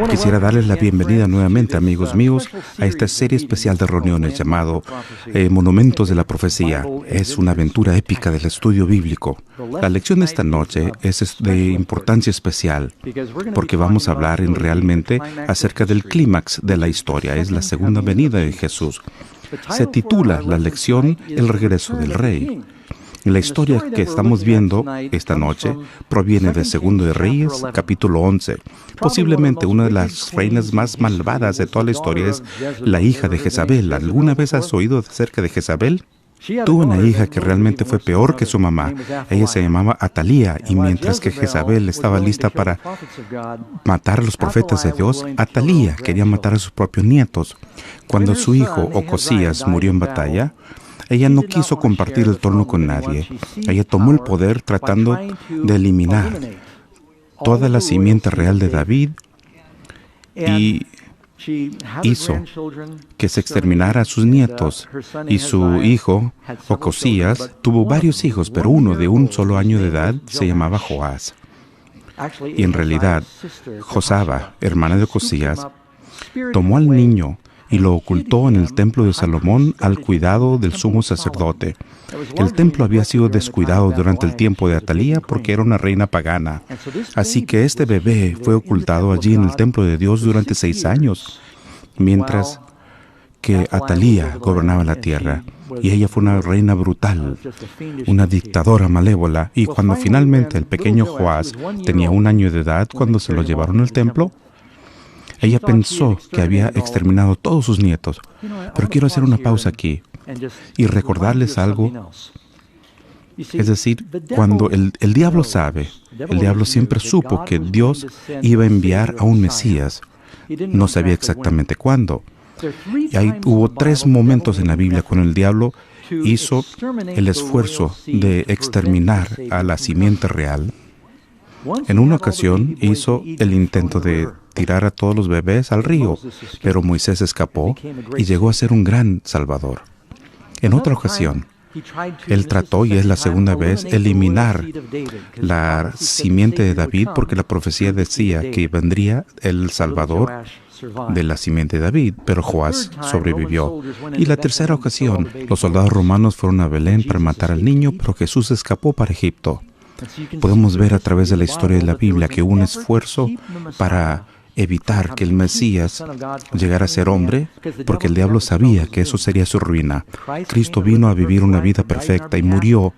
Quisiera darles la bienvenida nuevamente, amigos míos, a esta serie especial de reuniones llamado Monumentos de la Profecía. Es una aventura épica del estudio bíblico. La lección de esta noche es de importancia especial porque vamos a hablar realmente acerca del clímax de la historia. Es la segunda venida de Jesús. Se titula la lección El regreso del Rey. La historia que estamos viendo esta noche proviene de Segundo de Reyes, capítulo 11. Posiblemente una de las reinas más malvadas de toda la historia es la hija de Jezabel. ¿Alguna vez has oído acerca de Jezabel? Tuvo una hija que realmente fue peor que su mamá. Ella se llamaba Atalía, y mientras que Jezabel estaba lista para matar a los profetas de Dios, Atalía quería matar a sus propios nietos. Cuando su hijo Ocosías murió en batalla, ella no quiso compartir el trono con nadie. Ella tomó el poder tratando de eliminar toda la simiente real de David y hizo que se exterminara a sus nietos. Y su hijo, Ocosías, tuvo varios hijos, pero uno de un solo año de edad se llamaba Joás. Y en realidad, Josaba, hermana de Ocosías, tomó al niño y lo ocultó en el templo de Salomón al cuidado del sumo sacerdote. El templo había sido descuidado durante el tiempo de Atalía porque era una reina pagana. Así que este bebé fue ocultado allí en el templo de Dios durante 6 años, mientras que Atalía gobernaba la tierra. Y ella fue una reina brutal, una dictadora malévola. Y cuando finalmente el pequeño Joás tenía 1 año de edad, cuando se lo llevaron al templo, ella pensó que había exterminado todos sus nietos. Pero quiero hacer una pausa aquí y recordarles algo. Es decir, cuando el diablo sabe, el diablo siempre supo que Dios iba a enviar a un Mesías. No sabía exactamente cuándo. Y ahí hubo 3 momentos en la Biblia cuando el diablo hizo el esfuerzo de exterminar a la simiente real. En una ocasión hizo el intento de tirar a todos los bebés al río, pero Moisés escapó y llegó a ser un gran salvador. En otra ocasión, él trató, y es la segunda vez, eliminar la simiente de David, porque la profecía decía que vendría el Salvador de la simiente de David, pero Joás sobrevivió. Y la tercera ocasión, los soldados romanos fueron a Belén para matar al niño, pero Jesús escapó para Egipto. Podemos ver a través de la historia de la Biblia que hubo un esfuerzo para evitar que el Mesías llegara a ser hombre, porque el diablo sabía que eso sería su ruina. Cristo vino a vivir una vida perfecta y murió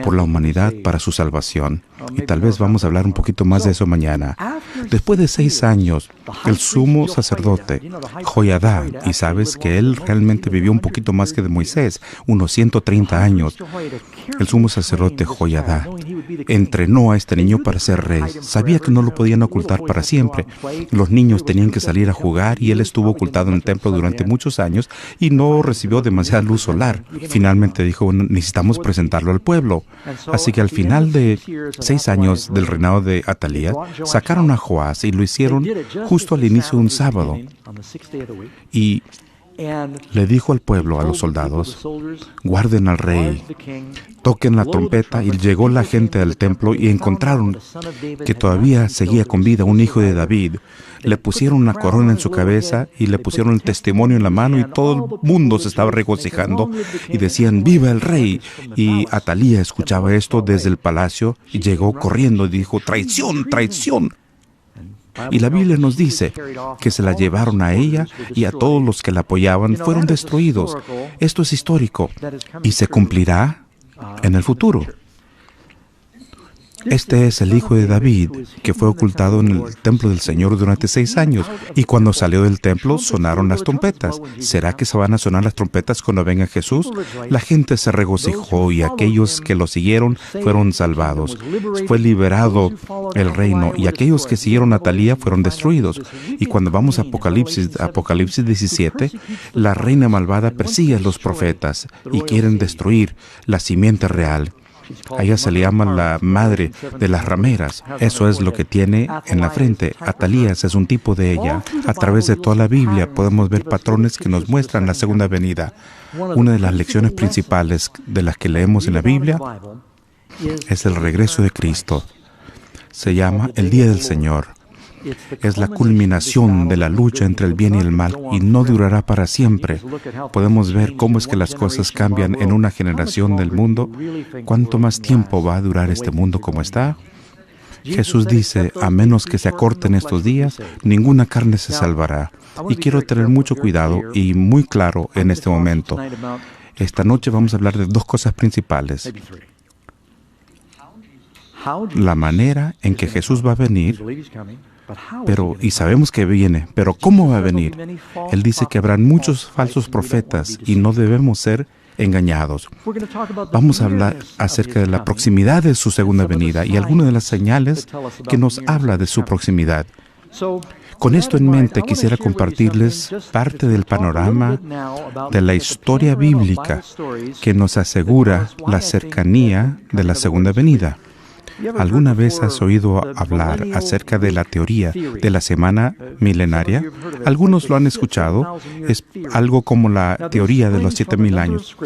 por la humanidad para su salvación. Y tal vez vamos a hablar un poquito más de eso mañana. Después de 6 años, el sumo sacerdote, Joiada, y sabes que él realmente vivió un poquito más que de Moisés, unos 130 años. El sumo sacerdote Joiada entrenó a este niño para ser rey. Sabía que no lo podían ocultar para siempre. Los niños tenían que salir a jugar y él estuvo ocultado en el templo durante muchos años y no recibió demasiada luz solar. Finalmente dijo, necesitamos presentarlo al pueblo. Así que al final de 6 años del reinado de Atalía, sacaron a Joás y lo hicieron justo al inicio de un sábado. Y le dijo al pueblo, a los soldados, guarden al rey, toquen la trompeta. Y llegó la gente al templo y encontraron que todavía seguía con vida un hijo de David. Le pusieron una corona en su cabeza y le pusieron el testimonio en la mano, y todo el mundo se estaba regocijando y decían, ¡viva el rey! Y Atalía escuchaba esto desde el palacio y llegó corriendo y dijo, ¡traición, traición! Y la Biblia nos dice que se la llevaron a ella y a todos los que la apoyaban fueron destruidos. Esto es histórico y se cumplirá en el futuro. Este es el hijo de David, que fue ocultado en el templo del Señor durante 6 años. Y cuando salió del templo, sonaron las trompetas. ¿Será que se van a sonar las trompetas cuando venga Jesús? La gente se regocijó y aquellos que lo siguieron fueron salvados. Fue liberado el reino y aquellos que siguieron a Atalía fueron destruidos. Y cuando vamos a Apocalipsis 17, la reina malvada persigue a los profetas y quieren destruir la simiente real. A ella se le llama la madre de las rameras. Eso es lo que tiene en la frente. Atalías es un tipo de ella. A través de toda la Biblia podemos ver patrones que nos muestran la segunda venida. Una de las lecciones principales de las que leemos en la Biblia es el regreso de Cristo. Se llama el Día del Señor. Es la culminación de la lucha entre el bien y el mal y no durará para siempre. Podemos ver cómo es que las cosas cambian en una generación del mundo. ¿Cuánto más tiempo va a durar este mundo como está? Jesús dice, a menos que se acorten estos días, ninguna carne se salvará. Y quiero tener mucho cuidado y muy claro en este momento. Esta noche vamos a hablar de dos cosas principales. La manera en que Jesús va a venir, y sabemos que viene, pero ¿cómo va a venir? Él dice que habrán muchos falsos profetas y no debemos ser engañados. Vamos a hablar acerca de la proximidad de su segunda venida y algunas de las señales que nos habla de su proximidad. Con esto en mente, quisiera compartirles parte del panorama de la historia bíblica que nos asegura la cercanía de la segunda venida. ¿Alguna vez has oído hablar acerca de la teoría de la semana milenaria? Algunos lo han escuchado. Es algo como la teoría de los 7,000 años.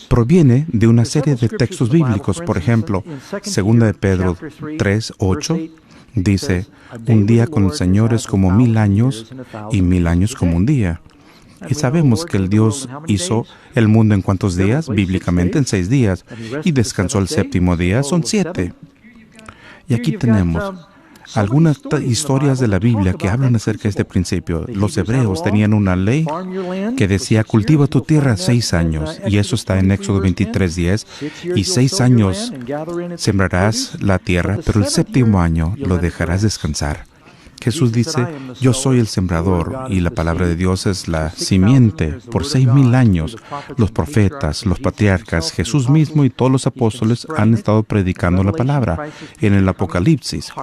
Proviene de una serie de textos bíblicos. Por ejemplo, 2 de Pedro 3:8 dice, un día con el Señor es como 1,000 años y 1,000 años como un día. Y sabemos que el Dios hizo el mundo en ¿cuántos días? Bíblicamente en 6 días. Y descansó el séptimo día, son 7. Y aquí tenemos algunas historias de la Biblia que hablan acerca de este principio. Los hebreos tenían una ley que decía, cultiva tu tierra 6 años. Y eso está en Éxodo 23:10. Y 6 años sembrarás la tierra, pero el séptimo año lo dejarás descansar. Jesús dice, yo soy el sembrador y la palabra de Dios es la simiente. Por 6,000 años, los profetas, los patriarcas, Jesús mismo y todos los apóstoles han estado predicando la palabra. En el Apocalipsis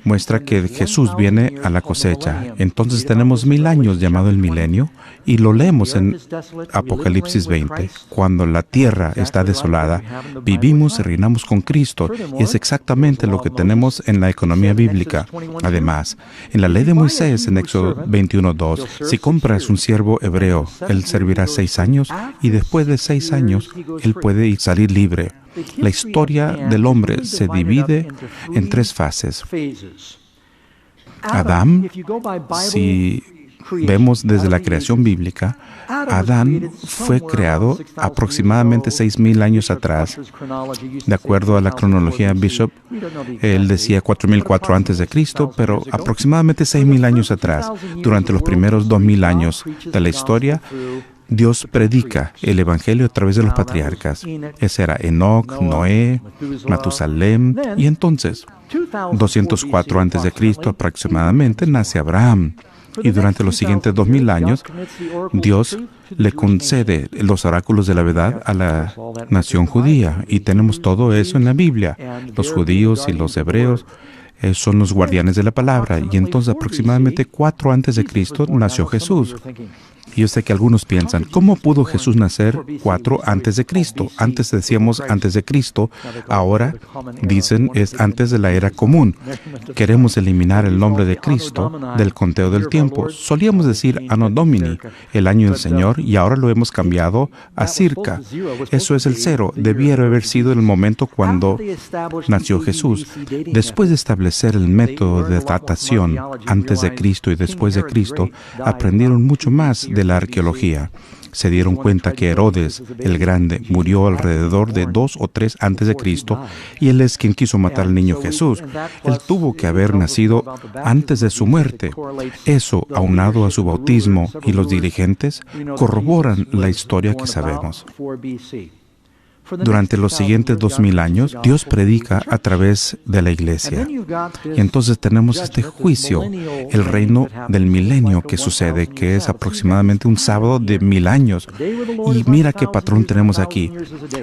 muestra que Jesús viene a la cosecha. Entonces tenemos 1,000 años llamado el milenio y lo leemos en Apocalipsis 20. Cuando la tierra está desolada, vivimos y reinamos con Cristo y es exactamente lo que tenemos en la economía bíblica. Además, en la ley de Moisés, en Éxodo 21:2, si compras un siervo hebreo, él servirá 6 años y después de 6 años, él puede salir libre. La historia del hombre se divide en 3 fases. Adán, si vemos desde la creación bíblica, Adán fue creado aproximadamente 6,000 años atrás. De acuerdo a la cronología Bishop, él decía 4,004 antes de Cristo, pero aproximadamente 6,000 años atrás, durante los primeros 2,000 años de la historia, Dios predica el Evangelio a través de los patriarcas. Ese era Enoc, Noé, Matusalem, y entonces, 204 antes de Cristo aproximadamente, nace Abraham. Y durante los siguientes 2,000 años, Dios le concede los oráculos de la verdad a la nación judía. Y tenemos todo eso en la Biblia. Los judíos y los hebreos son los guardianes de la palabra. Y entonces, aproximadamente 4 antes de Cristo, nació Jesús. Y yo sé que algunos piensan, ¿cómo pudo Jesús nacer 4 antes de Cristo? Antes decíamos antes de Cristo, ahora dicen es antes de la era común. Queremos eliminar el nombre de Cristo del conteo del tiempo. Solíamos decir Anno Domini, el año del Señor, y ahora lo hemos cambiado a circa. Eso es el 0. Debiera haber sido el momento cuando nació Jesús. Después de establecer el método de datación antes de Cristo y después de Cristo, aprendieron mucho más de la arqueología. Se dieron cuenta que Herodes el Grande murió alrededor de 2 o 3 antes de Cristo y él es quien quiso matar al niño Jesús. Él tuvo que haber nacido antes de su muerte. Eso, aunado a su bautismo y los dirigentes, corroboran la historia que sabemos. Durante los siguientes 2,000 años, Dios predica a través de la iglesia. Y entonces tenemos este juicio, el reino del milenio que sucede, que es aproximadamente un sábado de 1,000 años. Y mira qué patrón tenemos aquí.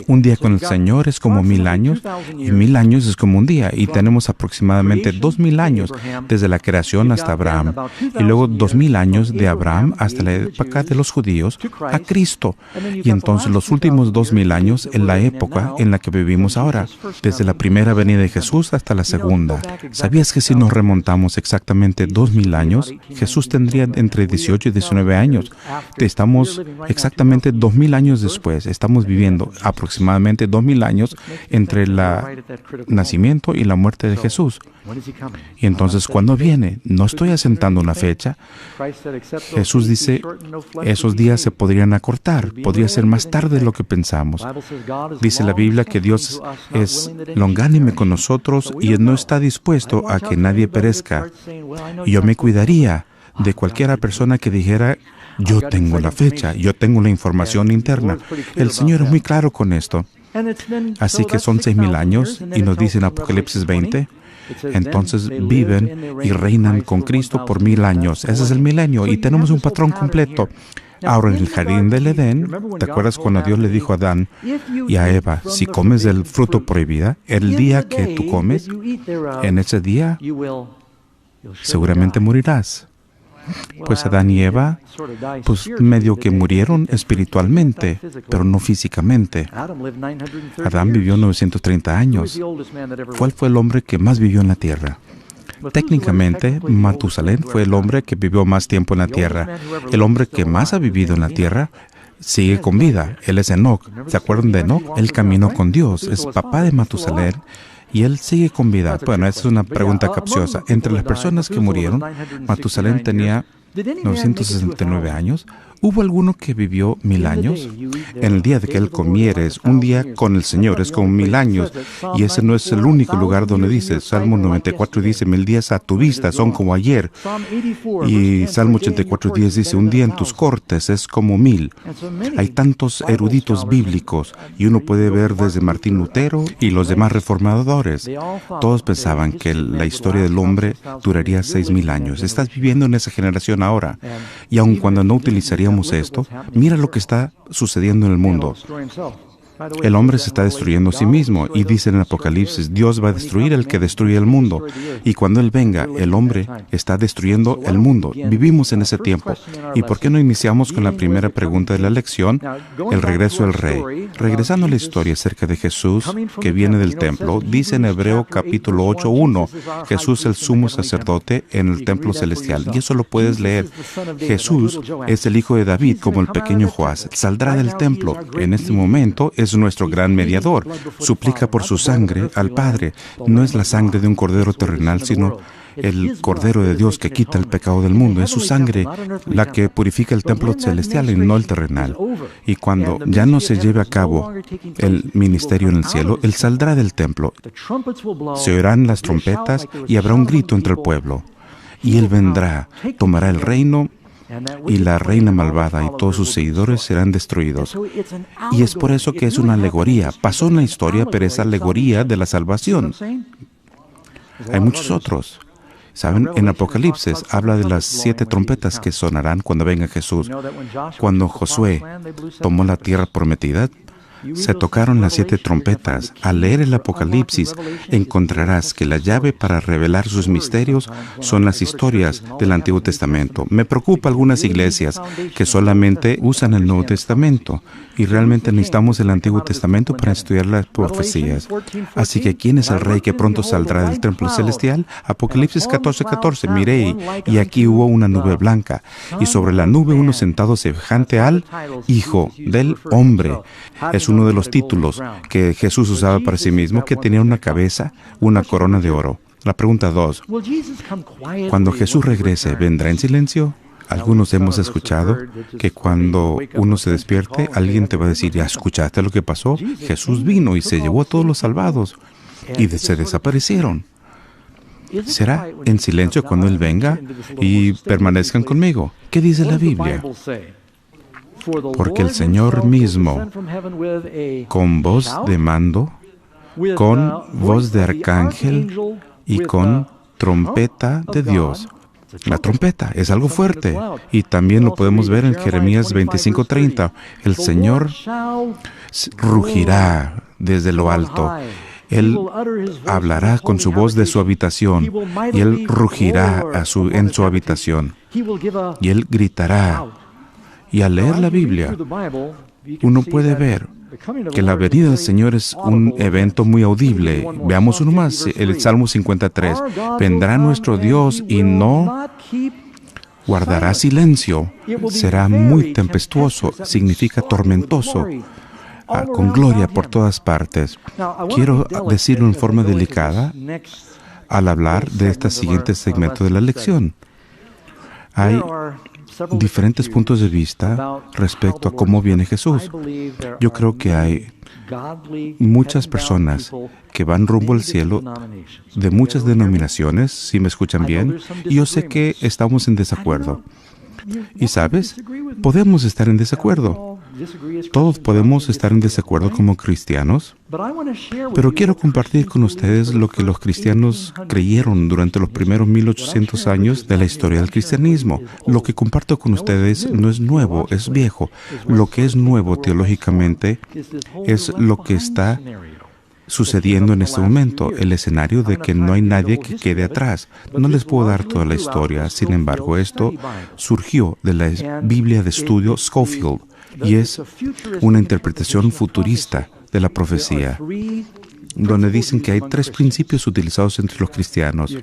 Un día con el Señor es como 1,000 años, y 1,000 años es como un día. Y tenemos aproximadamente 2,000 años desde la creación hasta Abraham. Y luego 2,000 años de Abraham hasta la época de los judíos a Cristo. Y entonces los últimos 2,000 años en la época en la que vivimos ahora, desde la primera venida de Jesús hasta la segunda. ¿Sabías que si nos remontamos exactamente 2,000 años, Jesús tendría entre 18 y 19 años? Estamos exactamente 2,000 años después. Estamos viviendo aproximadamente 2,000 años entre el nacimiento y la muerte de Jesús. Y entonces, ¿cuándo viene? No estoy asentando una fecha. Jesús dice, esos días se podrían acortar, podría ser más tarde de lo que pensamos. Dice la Biblia que Dios es longánime con nosotros y no está dispuesto a que nadie perezca. Y yo me cuidaría de cualquier persona que dijera, yo tengo la fecha, yo tengo la información interna. El Señor es muy claro con esto. Así que son 6,000 años, y nos dice en Apocalipsis 20, entonces viven y reinan con Cristo por 1,000 años. Ese es el milenio, y tenemos un patrón completo. Ahora, en el jardín del Edén, ¿te acuerdas cuando Dios le dijo a Adán y a Eva, si comes del fruto prohibido, el día que tú comes, en ese día seguramente morirás? Pues Adán y Eva, pues medio que murieron espiritualmente, pero no físicamente. Adán vivió 930 años. ¿Cuál fue el hombre que más vivió en la tierra? Técnicamente, Matusalén fue el hombre que vivió más tiempo en la tierra. El hombre que más ha vivido en la tierra sigue con vida. Él es Enoc. ¿Se acuerdan de Enoc? Él caminó con Dios. Es papá de Matusalén. Y él sigue con vida. Bueno, esa es una pregunta capciosa. Entre las personas que murieron, Matusalén tenía 969 años. ¿Hubo alguno que vivió 1,000 años? En el día de que él comieres, un día con el Señor es como 1,000 años. Y ese no es el único lugar donde dice. Salmo 94 dice, 1,000 días a tu vista son como ayer. Y Salmo 84:10 dice, un día en tus cortes es como 1,000. Hay tantos eruditos bíblicos, y uno puede ver desde Martín Lutero y los demás reformadores. Todos pensaban que la historia del hombre duraría 6,000 años. Estás viviendo en esa generación ahora. Y aun cuando no utilizaríamos esto, mira lo que está sucediendo en el mundo. El hombre se está destruyendo a sí mismo, y dice en Apocalipsis, Dios va a destruir al que destruye el mundo. Y cuando Él venga, el hombre está destruyendo el mundo. Vivimos en ese tiempo. ¿Y por qué no iniciamos con la primera pregunta de la lección, el regreso del rey? Regresando a la historia acerca de Jesús, que viene del templo, dice en Hebreo capítulo 8:1, Jesús el sumo sacerdote en el templo celestial. Y eso lo puedes leer. Jesús es el hijo de David, como el pequeño Joás. Saldrá del templo. En este momento es nuestro gran mediador. Suplica por su sangre al Padre. No es la sangre de un cordero terrenal, sino el Cordero de Dios que quita el pecado del mundo. Es su sangre la que purifica el templo celestial y no el terrenal. Y cuando ya no se lleve a cabo el ministerio en el cielo, Él saldrá del templo. Se oirán las trompetas y habrá un grito entre el pueblo. Y Él vendrá, tomará el reino, y la reina malvada y todos sus seguidores serán destruidos. Y es por eso que es una alegoría. Pasó en la historia, pero es alegoría de la salvación. Hay muchos otros. ¿Saben? En Apocalipsis habla de las 7 trompetas que sonarán cuando venga Jesús. Cuando Josué tomó la tierra prometida, se tocaron las 7 trompetas. Al leer el Apocalipsis, encontrarás que la llave para revelar sus misterios son las historias del Antiguo Testamento. Me preocupa algunas iglesias que solamente usan el Nuevo Testamento, y realmente necesitamos el Antiguo Testamento para estudiar las profecías. Así que, ¿quién es el rey que pronto saldrá del templo celestial? Apocalipsis 14:14. Miré, y aquí hubo una nube blanca, y sobre la nube uno sentado semejante al Hijo del Hombre. Es uno de los títulos que Jesús usaba para sí mismo, que tenía una cabeza, una corona de oro. La pregunta 2. Cuando Jesús regrese, ¿vendrá en silencio? Algunos hemos escuchado que cuando uno se despierte, alguien te va a decir, ¿ya escuchaste lo que pasó? Jesús vino y se llevó a todos los salvados, y se desaparecieron. ¿Será en silencio cuando Él venga? Y permanezcan conmigo. ¿Qué dice la Biblia? Porque el Señor mismo, con voz de mando, con voz de arcángel y con trompeta de Dios. La trompeta es algo fuerte, y también lo podemos ver en Jeremías 25:30. El Señor rugirá desde lo alto. Él hablará con su voz de su habitación, y Él rugirá en su habitación, y Él gritará. Y al leer la Biblia, uno puede ver que la venida del Señor es un evento muy audible. Veamos uno más, el Salmo 53. Vendrá nuestro Dios y no guardará silencio. Será muy tempestuoso, significa tormentoso, con gloria por todas partes. Quiero decirlo en forma delicada. al hablar de este siguiente segmento de la lección. Hay diferentes puntos de vista respecto a cómo viene Jesús. Yo creo que hay muchas personas que van rumbo al cielo de muchas denominaciones, si me escuchan bien, y yo sé que estamos en desacuerdo. Y ¿sabes? Podemos estar en desacuerdo. Todos podemos estar en desacuerdo como cristianos, pero quiero compartir con ustedes lo que los cristianos creyeron durante los primeros 1800 años de la historia del cristianismo. Lo que comparto con ustedes no es nuevo, es viejo. Lo que es nuevo teológicamente es lo que está sucediendo en este momento, el escenario de que no hay nadie que quede atrás. No les puedo dar toda la historia, sin embargo, esto surgió de la Biblia de estudio Scofield y es una interpretación futurista de la profecía, donde dicen que hay 3 principios utilizados entre los cristianos.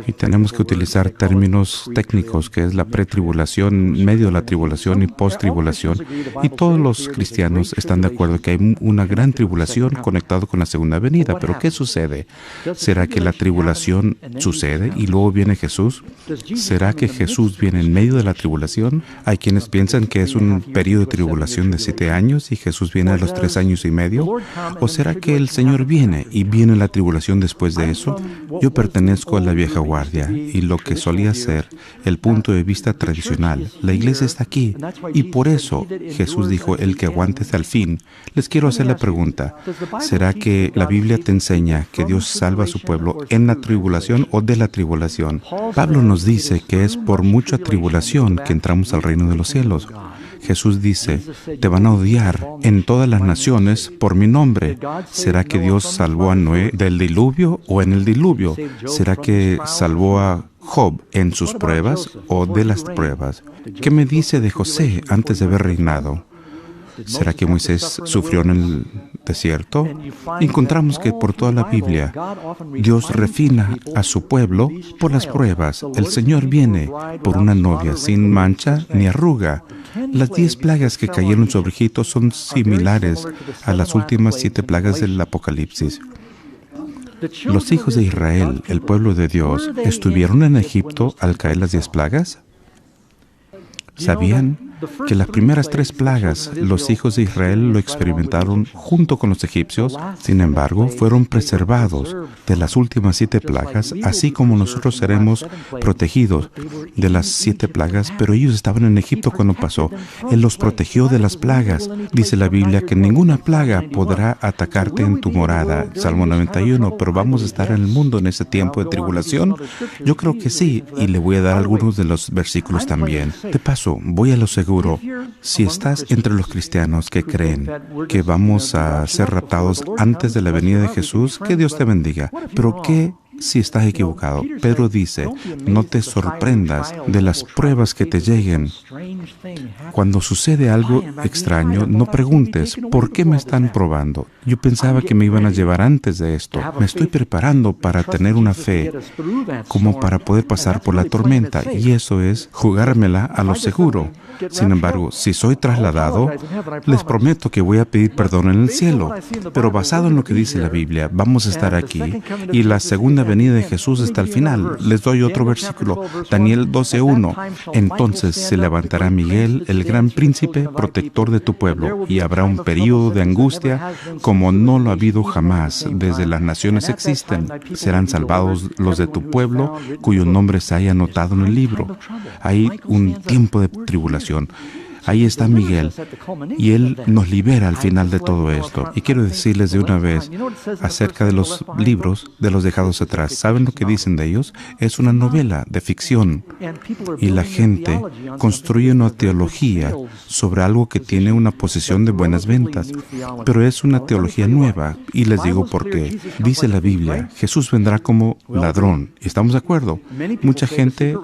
Y tenemos que utilizar términos técnicos, que es la pretribulación, medio de la tribulación y post-tribulación. Y todos los cristianos están de acuerdo que hay una gran tribulación conectada con la segunda venida. Pero ¿qué sucede? ¿Será que la tribulación sucede y luego viene Jesús? ¿Será que Jesús viene en medio de la tribulación? Hay quienes piensan que es un periodo de tribulación de 7 años y Jesús viene a los 3 años y medio. ¿O será que el Señor viene y viene la tribulación después de eso? Yo pertenezco a la vieja guardia y lo que solía ser el punto de vista tradicional. La iglesia está aquí y por eso Jesús dijo, el que aguante hasta el fin. Les quiero hacer la pregunta, ¿será que la Biblia te enseña que Dios salva a su pueblo en la tribulación o de la tribulación? Pablo nos dice que es por mucha tribulación que entramos al reino de los cielos. Jesús dice, te van a odiar en todas las naciones por mi nombre. ¿Será que Dios salvó a Noé del diluvio o en el diluvio? ¿Será que salvó a Job en sus pruebas o de las pruebas? ¿Qué me dice de José antes de haber reinado? ¿Será que Moisés sufrió en el desierto? Encontramos que por toda la Biblia Dios refina a su pueblo por las pruebas. El Señor viene por una novia sin mancha ni arruga. Las 10 plagas que cayeron sobre Egipto son similares a las últimas 7 plagas del Apocalipsis. Los hijos de Israel, el pueblo de Dios, ¿estuvieron en Egipto al caer las 10 plagas? ¿Sabían que las primeras 3 plagas los hijos de Israel lo experimentaron junto con los egipcios? Sin embargo, fueron preservados de las últimas 7 plagas, así como nosotros seremos protegidos de las 7 plagas, pero ellos estaban en Egipto cuando pasó. Él los protegió de las plagas. Dice la Biblia que ninguna plaga podrá atacarte en tu morada, Salmo 91, pero vamos a estar en el mundo en ese tiempo de tribulación. Yo creo que sí, y le voy a dar algunos de los versículos también. De paso, voy a lo seguro. Si estás entre los cristianos que creen que vamos a ser raptados antes de la venida de Jesús, que Dios te bendiga. Pero ¿qué si estás equivocado? Pedro dice, no te sorprendas de las pruebas que te lleguen. Cuando sucede algo extraño, no preguntes, ¿por qué me están probando? Yo pensaba que me iban a llevar antes de esto. Me estoy preparando para tener una fe como para poder pasar por la tormenta, y eso es jugármela a lo seguro. Sin embargo, si soy trasladado, les prometo que voy a pedir perdón en el cielo. Pero basado en lo que dice la Biblia, vamos a estar aquí y la segunda venida de Jesús está al final. Les doy otro versículo, Daniel 12:1. Entonces se levantará Miguel, el gran príncipe, protector de tu pueblo, y habrá un período de angustia como no lo ha habido jamás. Desde las naciones existen. Serán salvados los de tu pueblo, cuyo nombre se haya anotado en el libro. Hay un tiempo de tribulación. Ahí está Miguel, y Él nos libera al final de todo esto. Y quiero decirles de una vez acerca de los libros de los dejados atrás. ¿Saben lo que dicen de ellos? Es una novela de ficción. Y la gente construye una teología sobre algo que tiene una posición de buenas ventas. Pero es una teología nueva. Y les digo por qué. Dice la Biblia, Jesús vendrá como ladrón. ¿Estamos de acuerdo? Mucha gente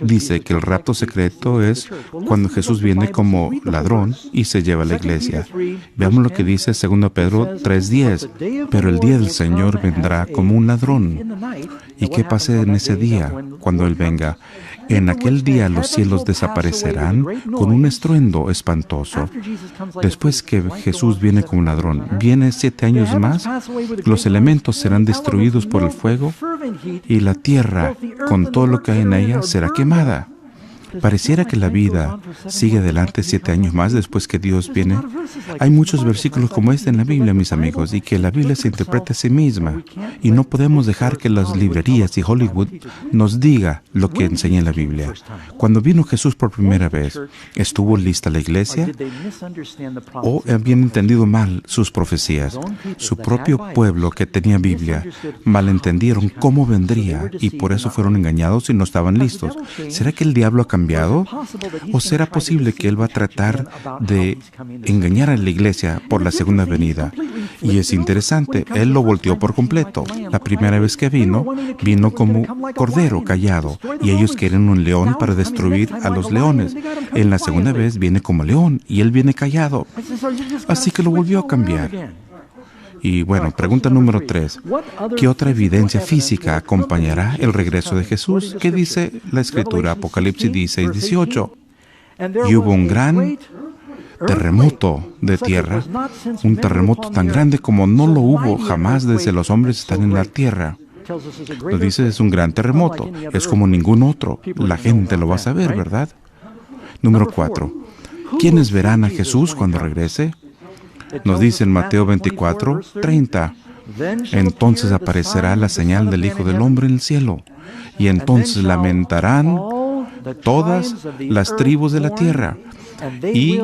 dice que el rapto secreto es cuando Jesús viene como ladrón y se lleva a la iglesia. Veamos lo que dice 2 Pedro 3:10. Pero el día del Señor vendrá como un ladrón. ¿Y qué pasa en ese día cuando Él venga? En aquel día los cielos desaparecerán con un estruendo espantoso. Después que Jesús viene como un ladrón, viene 7 años más, los elementos serán destruidos por el fuego y la tierra, con todo lo que hay en ella, será quemada. Pareciera que la vida sigue adelante 7 años más después que Dios viene. Hay muchos versículos como este en la Biblia, mis amigos, y que la Biblia se interpreta a sí misma. Y no podemos dejar que las librerías y Hollywood nos diga lo que enseña la Biblia. Cuando vino Jesús por primera vez, ¿estuvo lista la iglesia? ¿O habían entendido mal sus profecías? Su propio pueblo que tenía Biblia malentendieron cómo vendría y por eso fueron engañados y no estaban listos. ¿Será que el diablo ha cambiado? ¿O será posible que él va a tratar de engañar a la iglesia por la segunda venida? Y es interesante, él lo volteó por completo. La primera vez que vino como cordero callado, y ellos quieren un león para destruir a los leones. En la segunda vez viene como león, y él viene callado. Así que lo volvió a cambiar. Y bueno, pregunta número 3. ¿Qué otra evidencia física acompañará el regreso de Jesús? ¿Qué dice la Escritura? Apocalipsis 16:18. Y hubo un gran terremoto de tierra, un terremoto tan grande como no lo hubo jamás desde los hombres están en la tierra. Lo dice, es un gran terremoto, es como ningún otro. La gente lo va a saber, ¿verdad? Número 4. ¿Quiénes verán a Jesús cuando regrese? Nos dice en Mateo 24:30, entonces aparecerá la señal del Hijo del Hombre en el cielo, y entonces lamentarán todas las tribus de la tierra, y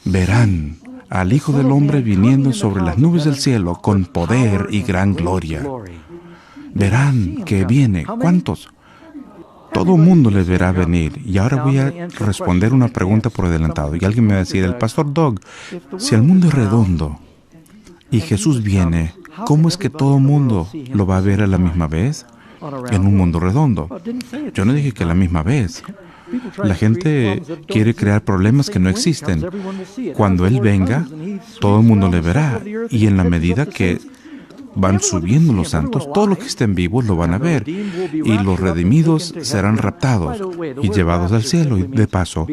verán al Hijo del Hombre viniendo sobre las nubes del cielo con poder y gran gloria. Verán que viene. ¿Cuántos? Todo el mundo le verá venir. Y ahora voy a responder una pregunta por adelantado. Y alguien me va a decir, el pastor Doug, si el mundo es redondo y Jesús viene, ¿cómo es que todo el mundo lo va a ver a la misma vez en un mundo redondo? Yo no dije que a la misma vez. La gente quiere crear problemas que no existen. Cuando Él venga, todo el mundo le verá. Y en la medida que van subiendo los santos, todos los que estén vivos lo van a ver, y los redimidos serán raptados y llevados al cielo. Y de paso,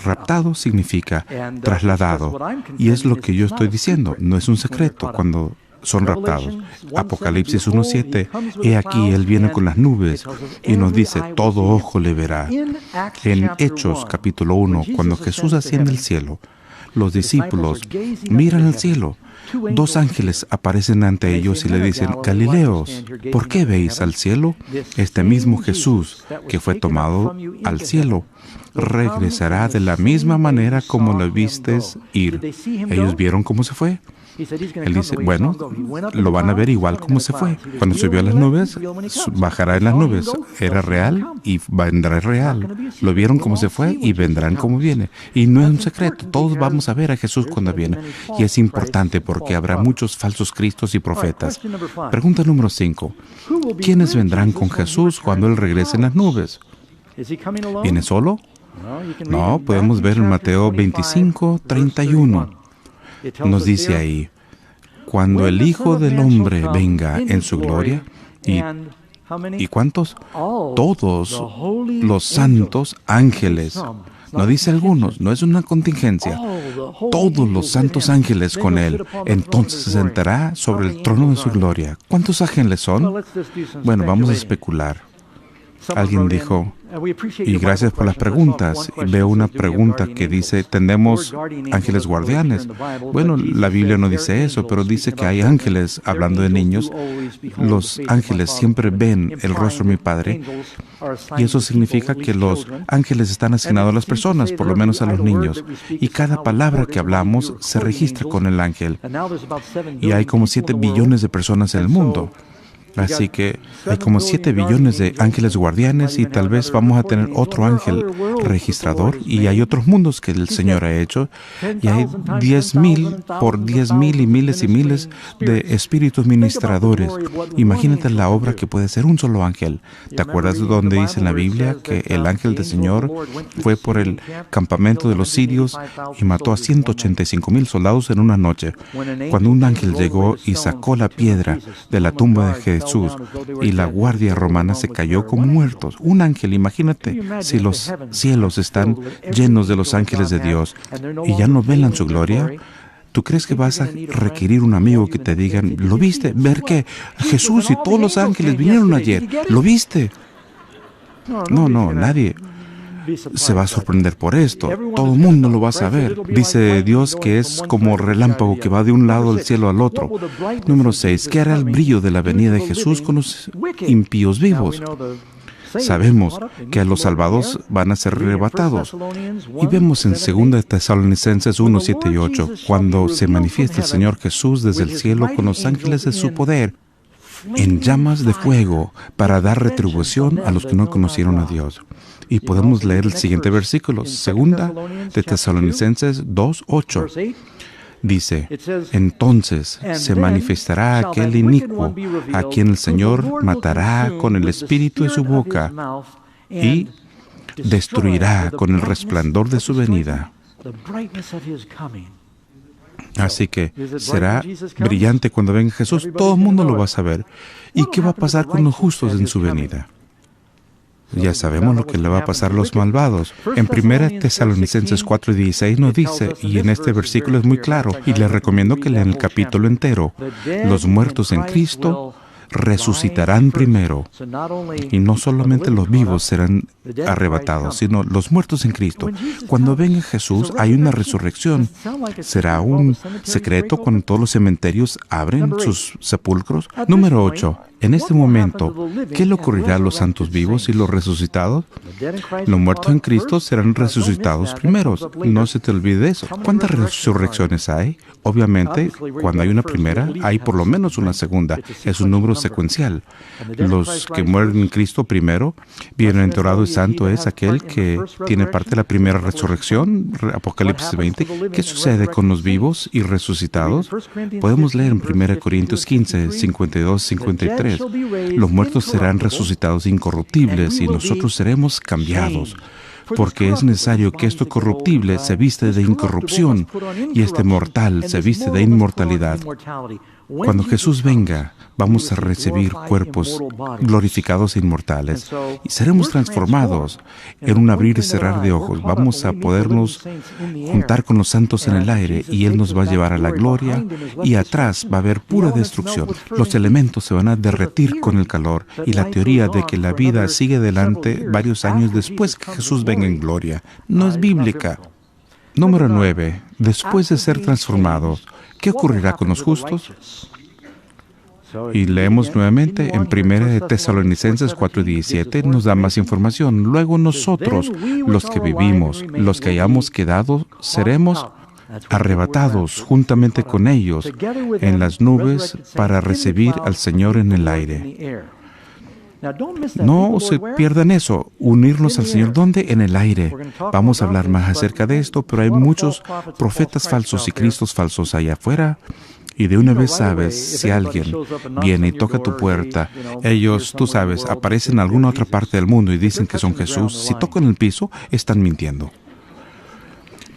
raptado significa trasladado, y es lo que yo estoy diciendo, no es un secreto cuando son raptados. Apocalipsis 1:7, he aquí, Él viene con las nubes, y nos dice, todo ojo le verá. En Hechos capítulo 1, cuando Jesús asciende al cielo, los discípulos miran al cielo. 2 ángeles aparecen ante ellos y le dicen, Galileos, ¿por qué veis al cielo? Este mismo Jesús que fue tomado al cielo regresará de la misma manera como lo vistes ir. ¿Ellos vieron cómo se fue? Él dice, bueno, lo van a ver igual como se fue. Cuando subió a las nubes, bajará en las nubes. Era real y vendrá real. Lo vieron como se fue y vendrán como viene. Y no es un secreto, todos vamos a ver a Jesús cuando viene. Y es importante porque habrá muchos falsos cristos y profetas. Pregunta número 5. ¿Quiénes vendrán con Jesús cuando Él regrese en las nubes? ¿Viene solo? No, podemos ver en Mateo 25:31. Nos dice ahí, cuando el Hijo del Hombre venga en su gloria, ¿y cuántos? Todos los santos ángeles. No dice algunos, no es una contingencia. Todos los santos ángeles con Él. Entonces se sentará sobre el trono de su gloria. ¿Cuántos ángeles son? Bueno, vamos a especular. Alguien dijo, y gracias por las preguntas. Veo una pregunta que dice, ¿tenemos ángeles guardianes? Bueno, la Biblia no dice eso, pero dice que hay ángeles. Hablando de niños, los ángeles siempre ven el rostro de mi Padre. Y eso significa que los ángeles están asignados a las personas, por lo menos a los niños. Y cada palabra que hablamos se registra con el ángel. Y hay como 7 billones de personas en el mundo. Así que hay como 7 billones de ángeles guardianes y tal vez vamos a tener otro ángel registrador y hay otros mundos que el Señor ha hecho y hay 10,000 por 10,000 y miles de espíritus ministradores. Imagínate la obra que puede ser un solo ángel. ¿Te acuerdas de donde dice en la Biblia que el ángel del Señor fue por el campamento de los sirios y mató a 185,000 soldados en una noche? Cuando un ángel llegó y sacó la piedra de la tumba de Jesús, Jesús y la guardia romana se cayó como muertos. Un ángel, imagínate, si los cielos están llenos de los ángeles de Dios y ya no velan su gloria, ¿tú crees que vas a requerir un amigo que te digan, ¿lo viste? ¿Ver qué? Jesús y todos los ángeles vinieron ayer. ¿Lo viste? No, nadie se va a sorprender por esto. Todo el mundo lo va a saber. Dice Dios que es como relámpago que va de un lado del cielo al otro. Número 6. ¿Qué hará el brillo de la venida de Jesús con los impíos vivos? Sabemos que a los salvados van a ser arrebatados. Y vemos en 2 Tesalonicenses 1, 7 y 8, cuando se manifiesta el Señor Jesús desde el cielo con los ángeles de su poder, en llamas de fuego, para dar retribución a los que no conocieron a Dios. Y podemos leer el siguiente versículo, 2 Tesalonicenses 2, 8. Dice, entonces se manifestará aquel inicuo a quien el Señor matará con el espíritu de su boca y destruirá con el resplandor de su venida. Así que será brillante cuando venga Jesús, todo el mundo lo va a saber. ¿Y qué va a pasar con los justos en su venida? Ya sabemos lo que le va a pasar a los malvados. En 1 Tesalonicenses 4:16 nos dice, y en este versículo es muy claro, y les recomiendo que lean el capítulo entero, los muertos en Cristo resucitarán primero. Y no solamente los vivos serán arrebatados, sino los muertos en Cristo. Cuando venga Jesús hay una resurrección. ¿Será un secreto cuando todos los cementerios abren sus sepulcros? Número 8. En este momento, ¿qué le ocurrirá a los santos vivos y los resucitados? Los muertos en Cristo serán resucitados primeros. No se te olvide eso. ¿Cuántas resurrecciones hay? Obviamente, cuando hay una primera, hay por lo menos una segunda. Es un número secuencial. Los que mueren en Cristo primero, bienaventurado y santo es aquel que tiene parte de la primera resurrección, Apocalipsis 20. ¿Qué sucede con los vivos y resucitados? Podemos leer en 1 Corintios 15, 52, 53. Los muertos serán resucitados incorruptibles y nosotros seremos cambiados, porque es necesario que esto corruptible se viste de incorrupción y este mortal se viste de inmortalidad. Cuando Jesús venga, vamos a recibir cuerpos glorificados e inmortales y seremos transformados en un abrir y cerrar de ojos. Vamos a podernos juntar con los santos en el aire y Él nos va a llevar a la gloria y atrás va a haber pura destrucción. Los elementos se van a derretir con el calor y la teoría de que la vida sigue adelante varios años después que Jesús venga en gloria no es bíblica. Número 9. Después de ser transformados, ¿qué ocurrirá con los justos? Y leemos nuevamente en 1 Tesalonicenses 4:17, nos da más información. Luego nosotros, los que vivimos, los que hayamos quedado, seremos arrebatados juntamente con ellos en las nubes para recibir al Señor en el aire. No se pierdan eso, unirnos al Señor. ¿Dónde? En el aire. Vamos a hablar más acerca de esto, pero hay muchos profetas falsos y cristos falsos allá afuera. Y de una vez sabes, si alguien viene y toca tu puerta, ellos, tú sabes, aparecen en alguna otra parte del mundo y dicen que son Jesús. Si tocan el piso, están mintiendo.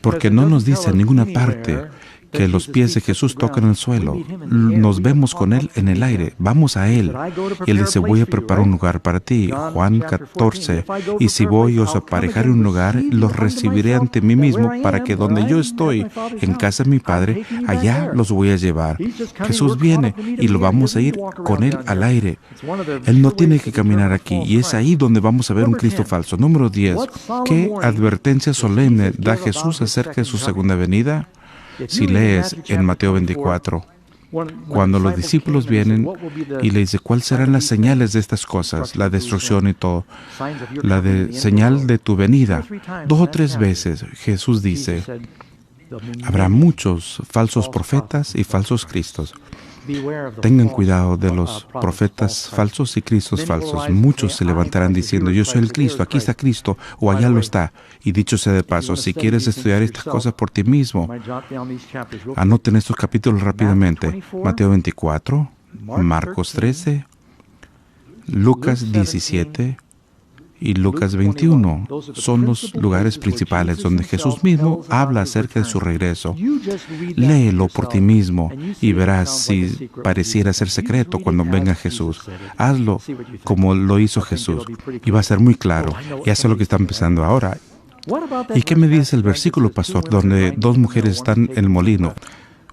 Porque no nos dice en ninguna parte que los pies de Jesús tocan el suelo. Nos vemos con Él en el aire. Vamos a Él. Y Él dice, voy a preparar un lugar para ti. Juan 14. Y si voy y os aparejaré un lugar, los recibiré ante mí mismo, para que donde yo estoy, en casa de mi Padre, allá los voy a llevar. Jesús viene y lo vamos a ir con Él al aire. Él no tiene que caminar aquí. Y es ahí donde vamos a ver un Cristo falso. Número 10. ¿Qué advertencia solemne da Jesús acerca de su segunda venida? Si lees en Mateo 24, cuando los discípulos vienen y le dicen, ¿cuáles serán las señales de estas cosas? La destrucción y todo. La señal de tu venida. 2 o 3 veces Jesús dice, habrá muchos falsos profetas y falsos cristos. Tengan cuidado de los profetas falsos y cristos falsos. Muchos se levantarán diciendo, yo soy el Cristo, aquí está Cristo, o allá lo está. Y dicho sea de paso, si quieres estudiar estas cosas por ti mismo, anoten estos capítulos rápidamente. Mateo 24, Marcos 13, Lucas 17 y Lucas 21 son los lugares principales donde Jesús mismo habla acerca de su regreso. Léelo por ti mismo y verás si pareciera ser secreto cuando venga Jesús. Hazlo como lo hizo Jesús y va a ser muy claro. Y eso es lo que está empezando ahora. ¿Y qué me dice el versículo, pastor, donde dos mujeres están en el molino?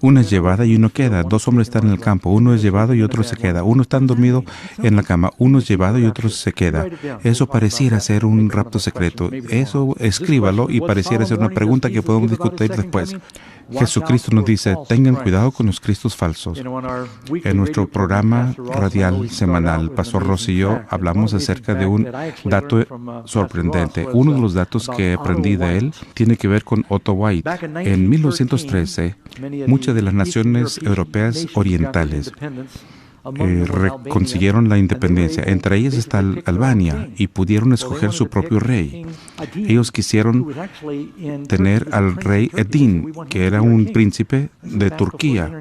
Una es llevada y uno queda. Dos hombres están en el campo. Uno es llevado y otro se queda. Uno está dormido en la cama. Uno es llevado y otro se queda. Eso pareciera ser un rapto secreto. Eso escríbalo y pareciera ser una pregunta que podemos discutir después. Jesucristo nos dice, tengan cuidado con los cristos falsos. En nuestro programa radial semanal, Pastor Ross y yo hablamos acerca de un dato sorprendente. Uno de los datos que aprendí de él tiene que ver con Otto White. En 1913, muchas de las naciones europeas orientales consiguieron la independencia. Entre ellas está Albania y pudieron escoger su propio rey. Ellos quisieron tener al rey Edin, que era un príncipe de Turquía,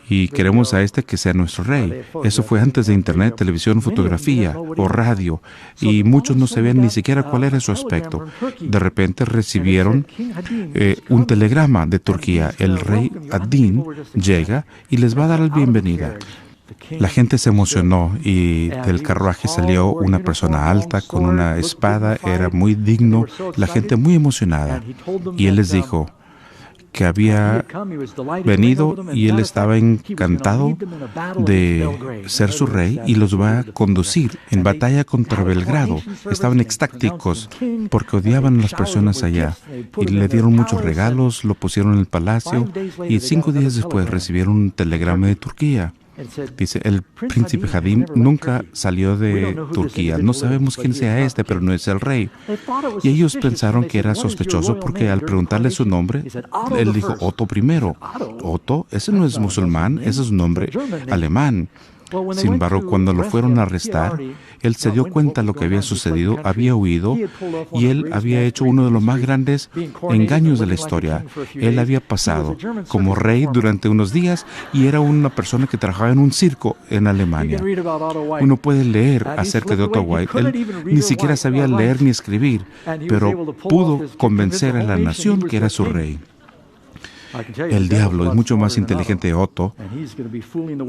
y queremos a este que sea nuestro rey. Eso fue antes de internet, televisión, fotografía o radio, y muchos no sabían ni siquiera cuál era su aspecto. De repente recibieron un telegrama de Turquía. El rey Edin llega y les va a dar la bienvenida. La gente se emocionó y del carruaje salió una persona alta con una espada, era muy digno, la gente muy emocionada. Y él les dijo que había venido y él estaba encantado de ser su rey y los va a conducir en batalla contra Belgrado. Estaban extáticos porque odiaban a las personas allá y le dieron muchos regalos, lo pusieron en el palacio y 5 días después recibieron un telegrama de Turquía. Dice, el príncipe Hadim nunca salió de Turquía. No sabemos quién sea este, pero no es el rey. Y ellos pensaron que era sospechoso porque al preguntarle su nombre, él dijo Otto I. Otto, ese no es musulmán, ese es un nombre alemán. Sin embargo, cuando lo fueron a arrestar, él se dio cuenta de lo que había sucedido, había huido y él había hecho uno de los más grandes engaños de la historia. Él había pasado como rey durante unos días y era una persona que trabajaba en un circo en Alemania. Uno puede leer acerca de Otto White. Él ni siquiera sabía leer ni escribir, pero pudo convencer a la nación que era su rey. El diablo es mucho más inteligente que Otto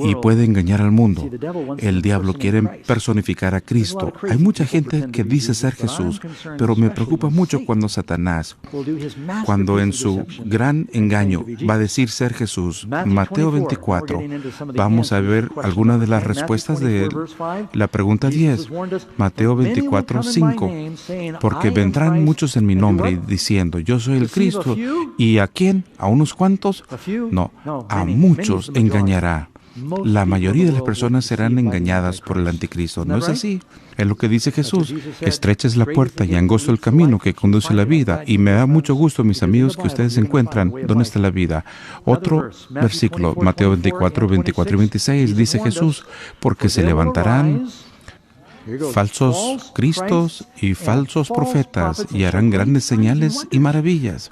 y puede engañar al mundo. El diablo quiere personificar a Cristo. Hay mucha gente que dice ser Jesús, pero me preocupa mucho cuando Satanás, cuando en su gran engaño va a decir ser Jesús. Mateo 24, vamos a ver algunas de las respuestas de la pregunta 10. Mateo 24, 5. Porque vendrán muchos en mi nombre diciendo, yo soy el Cristo. ¿Y a quién? ¿A unos cuantos? No, a muchos engañará. La mayoría de las personas serán engañadas por el anticristo. ¿No es así? Es lo que dice Jesús. Estrecha es la puerta y angosto el camino que conduce a la vida. Y me da mucho gusto, mis amigos, que ustedes encuentran dónde está la vida. Otro versículo, Mateo 24, 24 y 26, dice Jesús, porque se levantarán falsos cristos y falsos profetas y harán grandes señales y maravillas.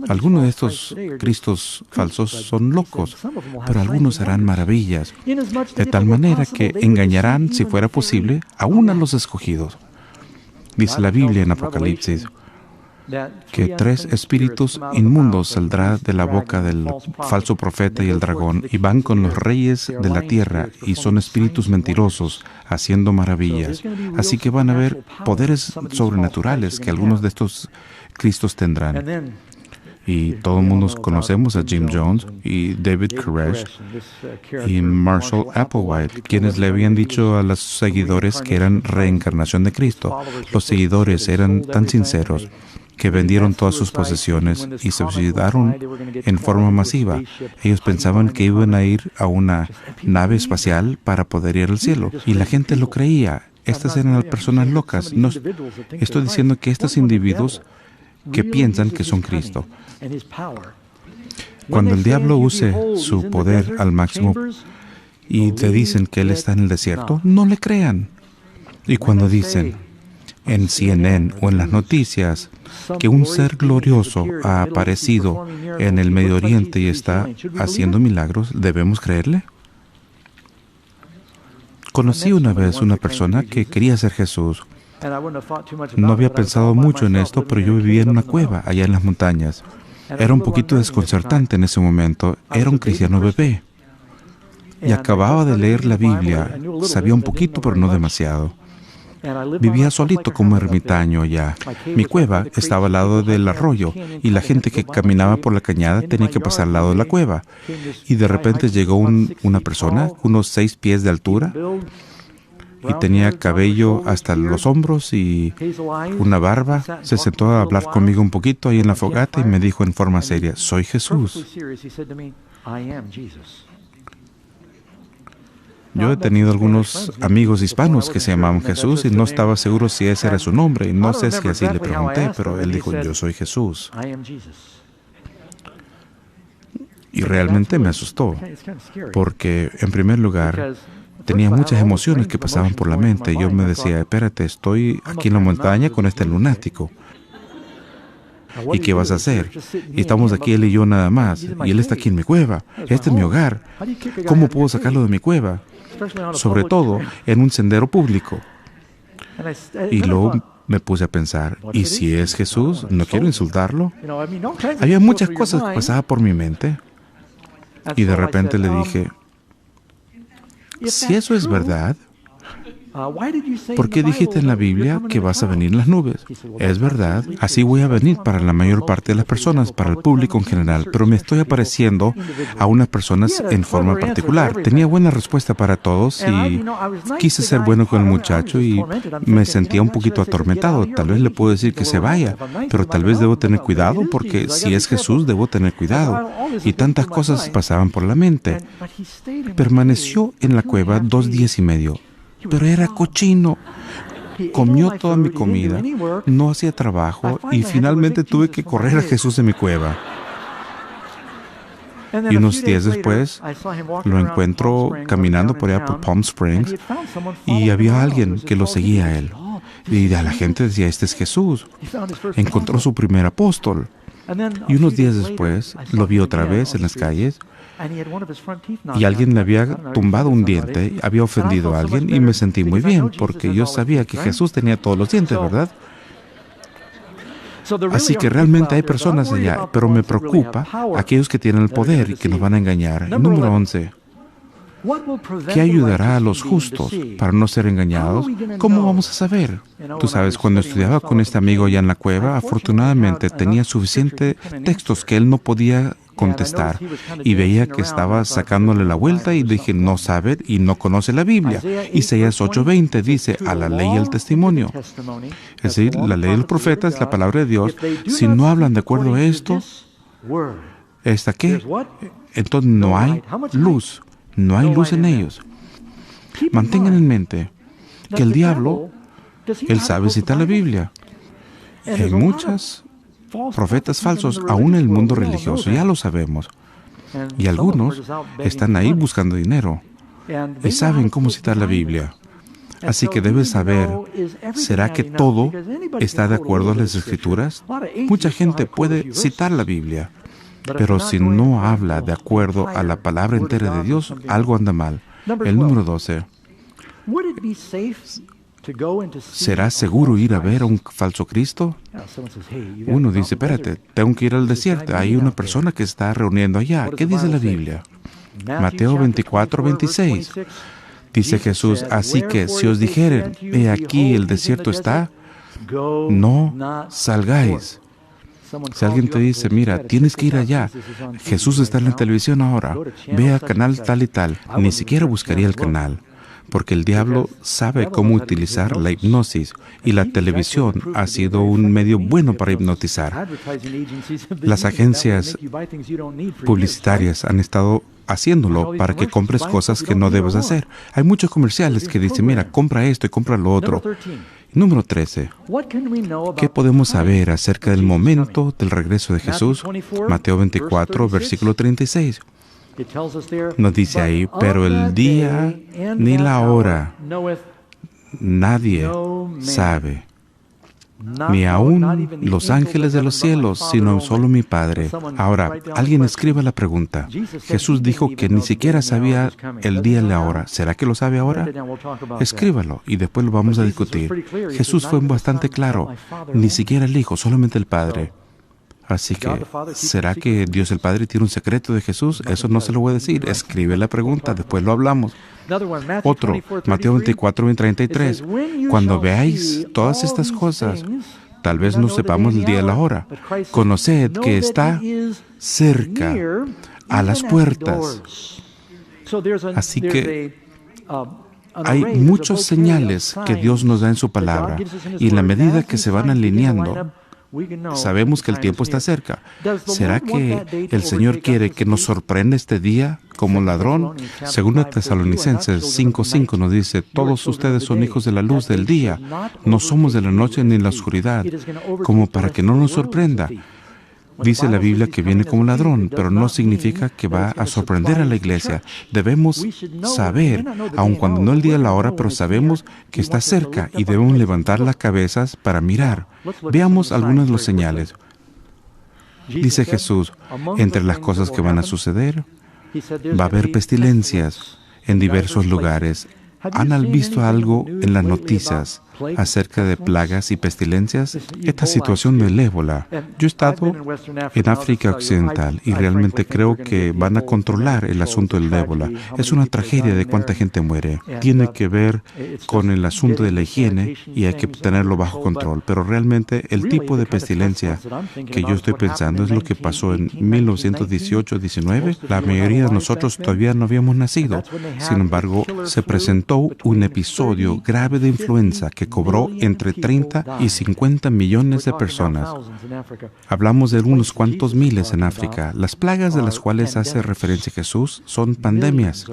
Algunos de estos cristos falsos son locos, pero algunos harán maravillas, de tal manera que engañarán, si fuera posible, aún a los escogidos. Dice la Biblia en Apocalipsis que 3 espíritus inmundos saldrán de la boca del falso profeta y el dragón, y van con los reyes de la tierra, y son espíritus mentirosos, haciendo maravillas. Así que van a haber poderes sobrenaturales que algunos de estos cristos tendrán. Y todo el mundo conocemos a Jim Jones y David Koresh y Marshall Applewhite, quienes le habían dicho a los seguidores que eran reencarnación de Cristo. Los seguidores eran tan sinceros que vendieron todas sus posesiones y se suicidaron en forma masiva. Ellos pensaban que iban a ir a una nave espacial para poder ir al cielo. Y la gente lo creía. Estas eran las personas locas. No estoy diciendo que estos individuos que piensan que son Cristo. Cuando el diablo use su poder al máximo y te dicen que Él está en el desierto, no le crean. Y cuando dicen en CNN o en las noticias que un ser glorioso ha aparecido en el Medio Oriente y está haciendo milagros, ¿debemos creerle? Conocí una vez una persona que quería ser Jesús. No había pensado mucho en esto, pero yo vivía en una cueva allá en las montañas. Era un poquito desconcertante en ese momento. Era un cristiano bebé. Y acababa de leer la Biblia. Sabía un poquito, pero no demasiado. Vivía solito como ermitaño allá. Mi cueva estaba al lado del arroyo y la gente que caminaba por la cañada tenía que pasar al lado de la cueva. Y de repente llegó una persona, unos 6 pies de altura, y tenía cabello hasta los hombros y una barba. Se sentó a hablar conmigo un poquito ahí en la fogata y me dijo en forma seria: soy Jesús. Yo he tenido algunos amigos hispanos que se llamaban Jesús y no estaba seguro si ese era su nombre. Y no sé si así le pregunté, pero él dijo: yo soy Jesús. Y realmente me asustó, porque en primer lugar tenía muchas emociones que pasaban por la mente. Yo me decía: espérate, estoy aquí en la montaña con este lunático. ¿Y qué vas a hacer? Y estamos aquí él y yo nada más. Y él está aquí en mi cueva. Este es mi hogar. ¿Cómo puedo sacarlo de mi cueva? Sobre todo en un sendero público. Y luego me puse a pensar: ¿y si es Jesús? No quiero insultarlo. Había muchas cosas que pasaban por mi mente. Y de repente le dije: si eso es verdad, ¿por qué dijiste en la Biblia que vas a venir en las nubes? Es verdad, así voy a venir para la mayor parte de las personas, para el público en general, pero me estoy apareciendo a unas personas en forma particular. Tenía buena respuesta para todos y quise ser bueno con el muchacho y me sentía un poquito atormentado. Tal vez le puedo decir que se vaya, pero tal vez debo tener cuidado porque si es Jesús debo tener cuidado. Y tantas cosas pasaban por la mente. Permaneció en la cueva 2 días y medio. Pero era cochino. Comió toda mi comida, no hacía trabajo y finalmente tuve que correr a Jesús de mi cueva. Y unos días después lo encuentro caminando por allá por Palm Springs y había alguien que lo seguía a él. Y a la gente decía: este es Jesús. Encontró su primer apóstol. Y unos días después lo vi otra vez en las calles. Y alguien le había tumbado un diente, había ofendido a alguien y me sentí muy bien porque yo sabía que Jesús tenía todos los dientes, ¿verdad? Así que realmente hay personas allá, pero me preocupa aquellos que tienen el poder y que nos van a engañar. Número 11. ¿Qué ayudará a los justos para no ser engañados? ¿Cómo vamos a saber? Tú sabes, cuando estudiaba con este amigo allá en la cueva, afortunadamente tenía suficientes textos que él no podía contestar y veía que estaba sacándole la vuelta y dije: no sabe y no conoce la Biblia. Isaías 8:20 dice: a la ley y el testimonio. Es decir, la ley del profeta es la palabra de Dios. Si no hablan de acuerdo a esto, ¿esta qué? Entonces no hay luz. No hay luz en ellos. Mantengan en mente que el diablo, él sabe citar la Biblia. Hay muchos profetas falsos, aún en el mundo religioso, ya lo sabemos. Y algunos están ahí buscando dinero y saben cómo citar la Biblia. Así que debes saber, ¿será que todo está de acuerdo a las Escrituras? Mucha gente puede citar la Biblia, pero si no habla de acuerdo a la palabra entera de Dios, algo anda mal. El número 12. ¿Será seguro ir a ver a un falso Cristo? Uno dice: espérate, tengo que ir al desierto. Hay una persona que está reuniendo allá. ¿Qué dice la Biblia? Mateo 24:26. Dice Jesús: así que si os dijeren: he aquí el desierto está, no salgáis. Si alguien te dice: mira, tienes que ir allá, Jesús está en la televisión ahora, ve a canal tal y tal, ni siquiera buscaría el canal, porque el diablo sabe cómo utilizar la hipnosis y la televisión ha sido un medio bueno para hipnotizar. Las agencias publicitarias han estado haciéndolo para que compres cosas que no debes hacer. Hay muchos comerciales que dicen: mira, compra esto y compra lo otro. Número 13. ¿Qué podemos saber acerca del momento del regreso de Jesús? Mateo 24, versículo 36. Nos dice ahí: pero el día ni la hora nadie sabe. ni aún los ángeles de los cielos, sino solo mi Padre. Ahora, alguien escriba la pregunta. Jesús dijo que ni siquiera sabía el día y la hora. ¿Será que lo sabe ahora? Escríbalo y después lo vamos a discutir. Jesús fue bastante claro. Ni siquiera el Hijo, solamente el Padre. Así que, ¿será que Dios el Padre tiene un secreto de Jesús? Eso no se lo voy a decir. Escribe la pregunta, después lo hablamos. Otro, Mateo 24, 33. Cuando veáis todas estas cosas, tal vez no sepamos el día y la hora. Conoced que está cerca, a las puertas. Así que hay muchas señales que Dios nos da en su palabra. Y en la medida que se van alineando, sabemos que el tiempo está cerca. ¿Será que el Señor quiere que nos sorprenda este día como ladrón? Según Tesalonicenses 5:5 nos dice, todos ustedes son hijos de la luz del día. No somos de la noche ni la oscuridad, como para que no nos sorprenda. Dice la Biblia que viene como ladrón, pero no significa que va a sorprender a la iglesia. Debemos saber, aun cuando no el día o la hora, pero sabemos que está cerca y debemos levantar las cabezas para mirar. Veamos algunas de las señales. Dice Jesús, entre las cosas que van a suceder, va a haber pestilencias en diversos lugares. ¿Han visto algo en las noticias acerca de plagas y pestilencias? Esta situación del ébola. Yo he estado en África Occidental y realmente creo que van a controlar el asunto del ébola. Es una tragedia de cuánta gente muere. Tiene que ver con el asunto de la higiene y hay que tenerlo bajo control. Pero realmente el tipo de pestilencia que yo estoy pensando es lo que pasó en 1918-19. La mayoría de nosotros todavía no habíamos nacido. Sin embargo, se presentó un episodio grave de influenza que cobró entre 30 y 50 millones de personas. Hablamos de unos cuantos miles en África. Las plagas de las cuales hace referencia Jesús son pandemias,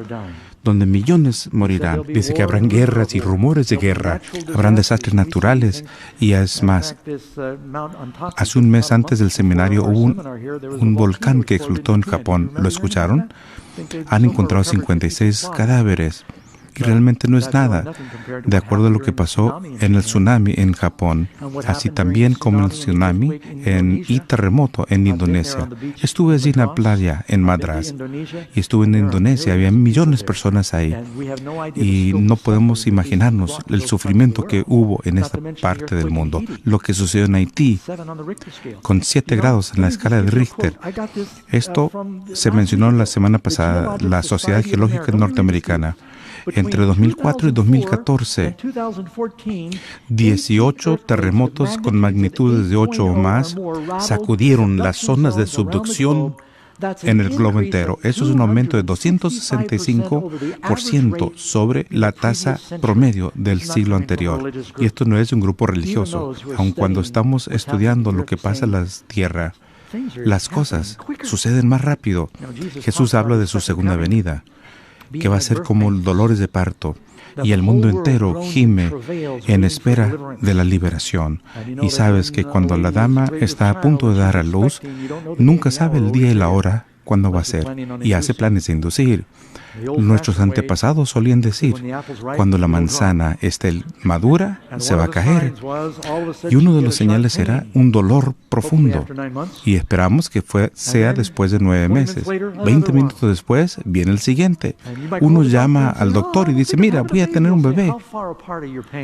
donde millones morirán. Dice que habrán guerras y rumores de guerra, habrán desastres naturales y es más. Hace un mes antes del seminario hubo un volcán que explotó en Japón. ¿Lo escucharon? Han encontrado 56 cadáveres. Y realmente no es nada, de acuerdo a lo que pasó en el tsunami en Japón, así también como el tsunami y terremoto en Indonesia. Estuve allí en la playa en Madras y estuve en Indonesia, había millones de personas ahí y no podemos imaginarnos el sufrimiento que hubo en esta parte del mundo. Lo que sucedió en Haití con 7 grados en la escala de Richter. Esto se mencionó la semana pasada, la Sociedad Geológica Norteamericana. Entre 2004 y 2014, 18 terremotos con magnitudes de 8 o más sacudieron las zonas de subducción en el globo entero. Eso es un aumento de 265% sobre la tasa promedio del siglo anterior. Y esto no es un grupo religioso. Aun cuando estamos estudiando lo que pasa en la tierra, las cosas suceden más rápido. Jesús habla de su segunda venida, que va a ser como dolores de parto, y el mundo entero gime en espera de la liberación. Y sabes que cuando la dama está a punto de dar a luz, nunca sabe el día y la hora cuándo va a ser, y hace planes de inducir. Nuestros antepasados solían decir, cuando la manzana esté madura, se va a caer. Y uno de los señales será un dolor profundo. Y esperamos que sea después de 9 meses. 20 minutos después, viene el siguiente. Uno llama al doctor y dice, mira, voy a tener un bebé.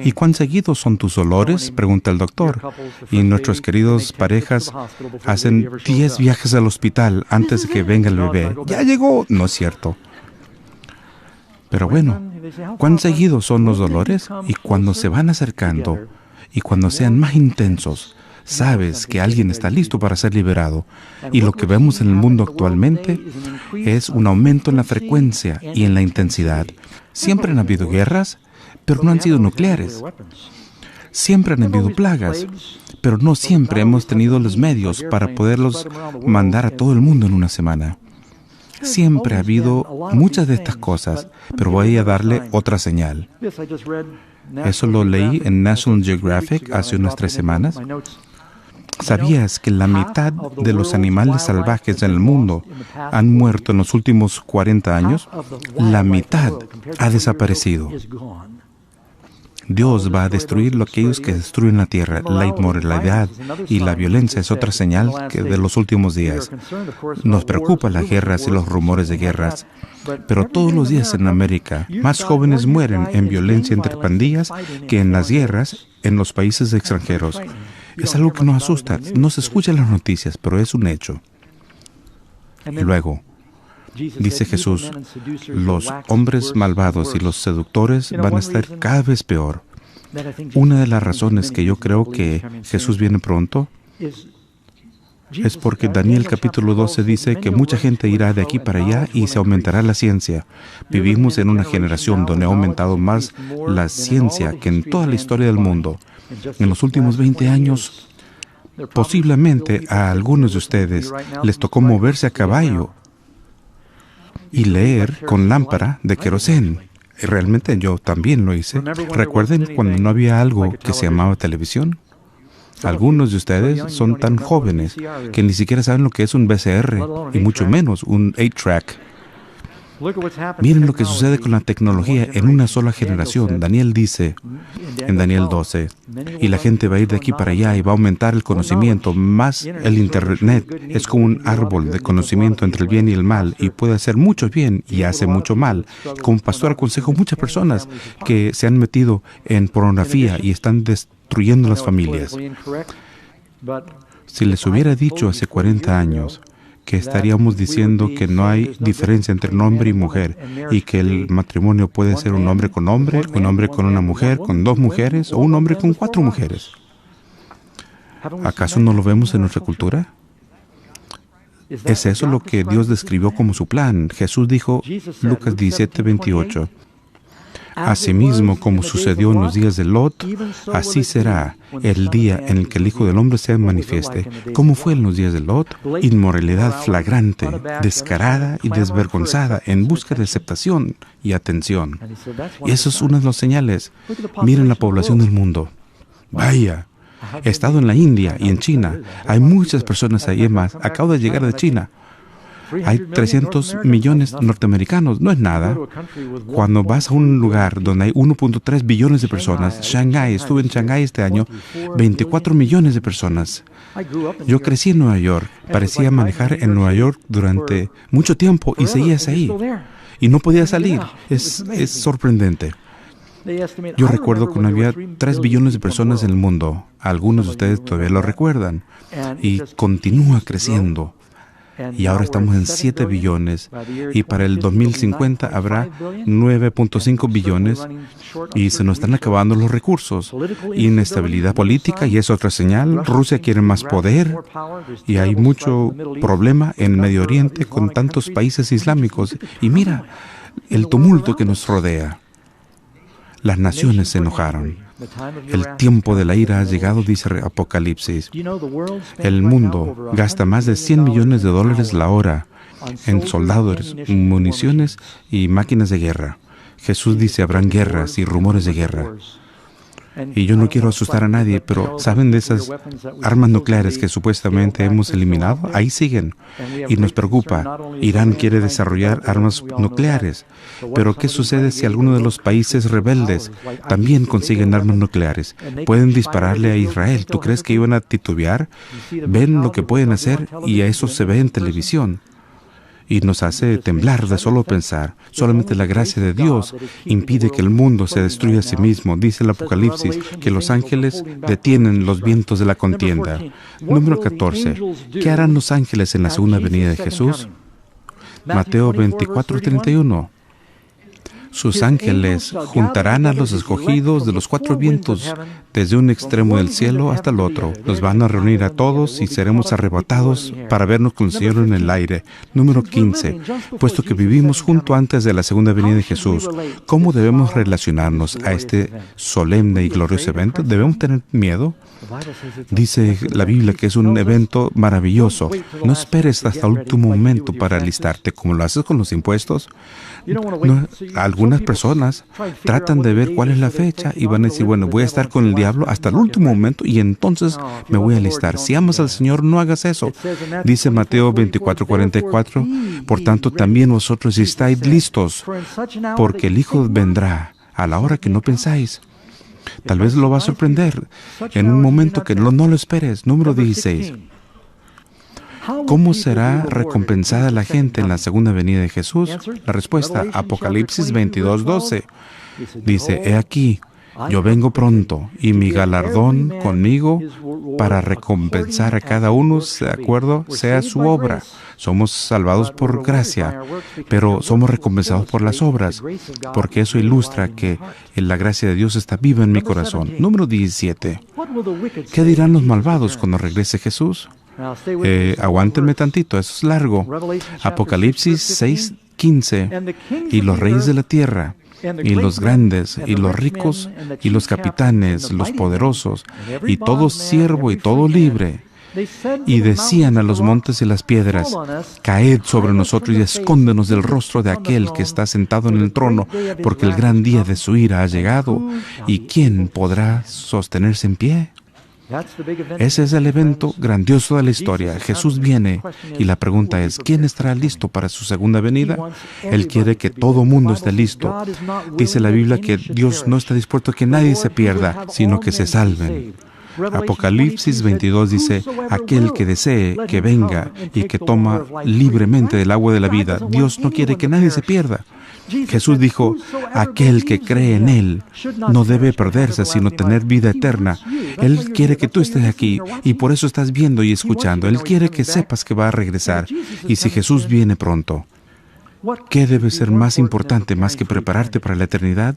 ¿Y cuán seguidos son tus dolores? Pregunta el doctor. Y nuestros queridos parejas hacen 10 viajes al hospital antes de que venga el bebé. ¡Ya llegó! No es cierto. Pero bueno, ¿cuán seguidos son los dolores? Y cuando se van acercando y cuando sean más intensos, sabes que alguien está listo para ser liberado. Y lo que vemos en el mundo actualmente es un aumento en la frecuencia y en la intensidad. Siempre han habido guerras, pero no han sido nucleares. Siempre han habido plagas, pero no siempre hemos tenido los medios para poderlos mandar a todo el mundo en una semana. Siempre ha habido muchas de estas cosas, pero voy a darle otra señal. Eso lo leí en National Geographic hace unas 3 semanas. ¿Sabías que la mitad de los animales salvajes en el mundo han muerto en los últimos 40 años? La mitad ha desaparecido. Dios va a destruir lo aquellos que destruyen la tierra. La inmoralidad y la violencia es otra señal de los últimos días. Nos preocupan las guerras y los rumores de guerras. Pero todos los días en América, más jóvenes mueren en violencia entre pandillas que en las guerras en los países extranjeros. Es algo que nos asusta. No se escucha en las noticias, pero es un hecho. Y luego, dice Jesús, los hombres malvados y los seductores van a estar cada vez peor. Una de las razones que yo creo que Jesús viene pronto es porque Daniel capítulo 12 dice que mucha gente irá de aquí para allá y se aumentará la ciencia. Vivimos en una generación donde ha aumentado más la ciencia que en toda la historia del mundo. En los últimos 20 años, posiblemente a algunos de ustedes les tocó moverse a caballo y leer con lámpara de querosén. Realmente yo también lo hice. ¿Recuerden cuando no había algo que se llamaba televisión? Algunos de ustedes son tan jóvenes que ni siquiera saben lo que es un VCR y mucho menos un 8-track. Miren lo que sucede con la tecnología en una sola generación. Daniel dice en Daniel 12, y la gente va a ir de aquí para allá y va a aumentar el conocimiento. Más el Internet es como un árbol de conocimiento entre el bien y el mal y puede hacer mucho bien y hace mucho mal. Como pastor aconsejo a muchas personas que se han metido en pornografía y están destruyendo las familias. Si les hubiera dicho hace 40 años que estaríamos diciendo que no hay diferencia entre un hombre y mujer y que el matrimonio puede ser un hombre con una mujer, con 2 mujeres o un hombre con 4 mujeres. ¿Acaso no lo vemos en nuestra cultura? ¿Es eso lo que Dios describió como su plan? Jesús dijo, Lucas 17:28, asimismo como sucedió en los días de Lot, así será el día en el que el Hijo del Hombre se manifieste. ¿Cómo fue en los días de Lot? Inmoralidad flagrante, descarada y desvergonzada, en busca de aceptación y atención. Y eso es una de las señales. Miren la población del mundo. Vaya, he estado en la India y en China. Hay muchas personas ahí más. Acabo de llegar de China. Hay 300 millones norteamericanos, no es nada. Cuando vas a un lugar donde hay 1.3 billones de personas, Shanghái, estuve en Shanghái este año, 24 millones de personas. Yo crecí en Nueva York, parecía manejar en Nueva York durante mucho tiempo y seguías ahí. Y no podía salir, es sorprendente. Yo recuerdo cuando había 3 billones de personas en el mundo, algunos de ustedes todavía lo recuerdan, y continúa creciendo. Y ahora estamos en 7 billones y para el 2050 habrá 9.5 billones y se nos están acabando los recursos. Inestabilidad política y es otra señal. Rusia quiere más poder y hay mucho problema en Medio Oriente con tantos países islámicos. Y mira el tumulto que nos rodea. Las naciones se enojaron. El tiempo de la ira ha llegado, dice Apocalipsis. El mundo gasta más de $100 millones la hora en soldados, municiones y máquinas de guerra. Jesús dice, habrán guerras y rumores de guerra. Y yo no quiero asustar a nadie, pero ¿saben de esas armas nucleares que supuestamente hemos eliminado? Ahí siguen. Y nos preocupa. Irán quiere desarrollar armas nucleares. Pero ¿qué sucede si alguno de los países rebeldes también consiguen armas nucleares? Pueden dispararle a Israel. ¿Tú crees que iban a titubear? Ven lo que pueden hacer y eso se ve en televisión. Y nos hace temblar de solo pensar. Solamente la gracia de Dios impide que el mundo se destruya a sí mismo. Dice el Apocalipsis que los ángeles detienen los vientos de la contienda. Número 14. ¿Qué harán los ángeles en la segunda venida de Jesús? Mateo 24:31. Sus ángeles juntarán a los escogidos de los 4 vientos, desde un extremo del cielo hasta el otro. Los van a reunir a todos y seremos arrebatados para vernos con el Señor en el aire. Número 15. Puesto que vivimos junto antes de la segunda venida de Jesús, ¿cómo debemos relacionarnos a este solemne y glorioso evento? ¿Debemos tener miedo? Dice la Biblia que es un evento maravilloso. No esperes hasta el último momento para alistarte, como lo haces con los impuestos. Algunas personas tratan de ver cuál es la fecha y van a decir, bueno, voy a estar con el diablo hasta el último momento y entonces me voy a alistar. Si amas al Señor, no hagas eso. Dice Mateo 24:44, por tanto también vosotros estáis listos, porque el Hijo vendrá a la hora que no pensáis. Tal vez lo va a sorprender en un momento que no lo esperes. Número 16. ¿Cómo será recompensada la gente en la segunda venida de Jesús? La respuesta, Apocalipsis 22:12. Dice, he aquí, yo vengo pronto, y mi galardón conmigo para recompensar a cada uno de acuerdo sea su obra. Somos salvados por gracia, pero somos recompensados por las obras, porque eso ilustra que la gracia de Dios está viva en mi corazón. Número 17. ¿Qué dirán los malvados cuando regrese Jesús? Aguántenme tantito, eso es largo. Apocalipsis 6:15. Y los reyes de la tierra, y los grandes, y los ricos, y los capitanes, los poderosos, y todo siervo y todo libre, y decían a los montes y las piedras, caed sobre nosotros y escóndenos del rostro de aquel que está sentado en el trono, porque el gran día de su ira ha llegado, y ¿quién podrá sostenerse en pie? Ese es el evento grandioso de la historia. Jesús viene y la pregunta es, ¿quién estará listo para su segunda venida? Él quiere que todo mundo esté listo. Dice la Biblia que Dios no está dispuesto a que nadie se pierda, sino que se salven. Apocalipsis 22 dice, aquel que desee que venga y que toma libremente del agua de la vida. Dios no quiere que nadie se pierda. Jesús dijo, aquel que cree en Él no debe perderse, sino tener vida eterna. Él quiere que tú estés aquí y por eso estás viendo y escuchando. Él quiere que sepas que va a regresar. Y si Jesús viene pronto, ¿qué debe ser más importante más que prepararte para la eternidad?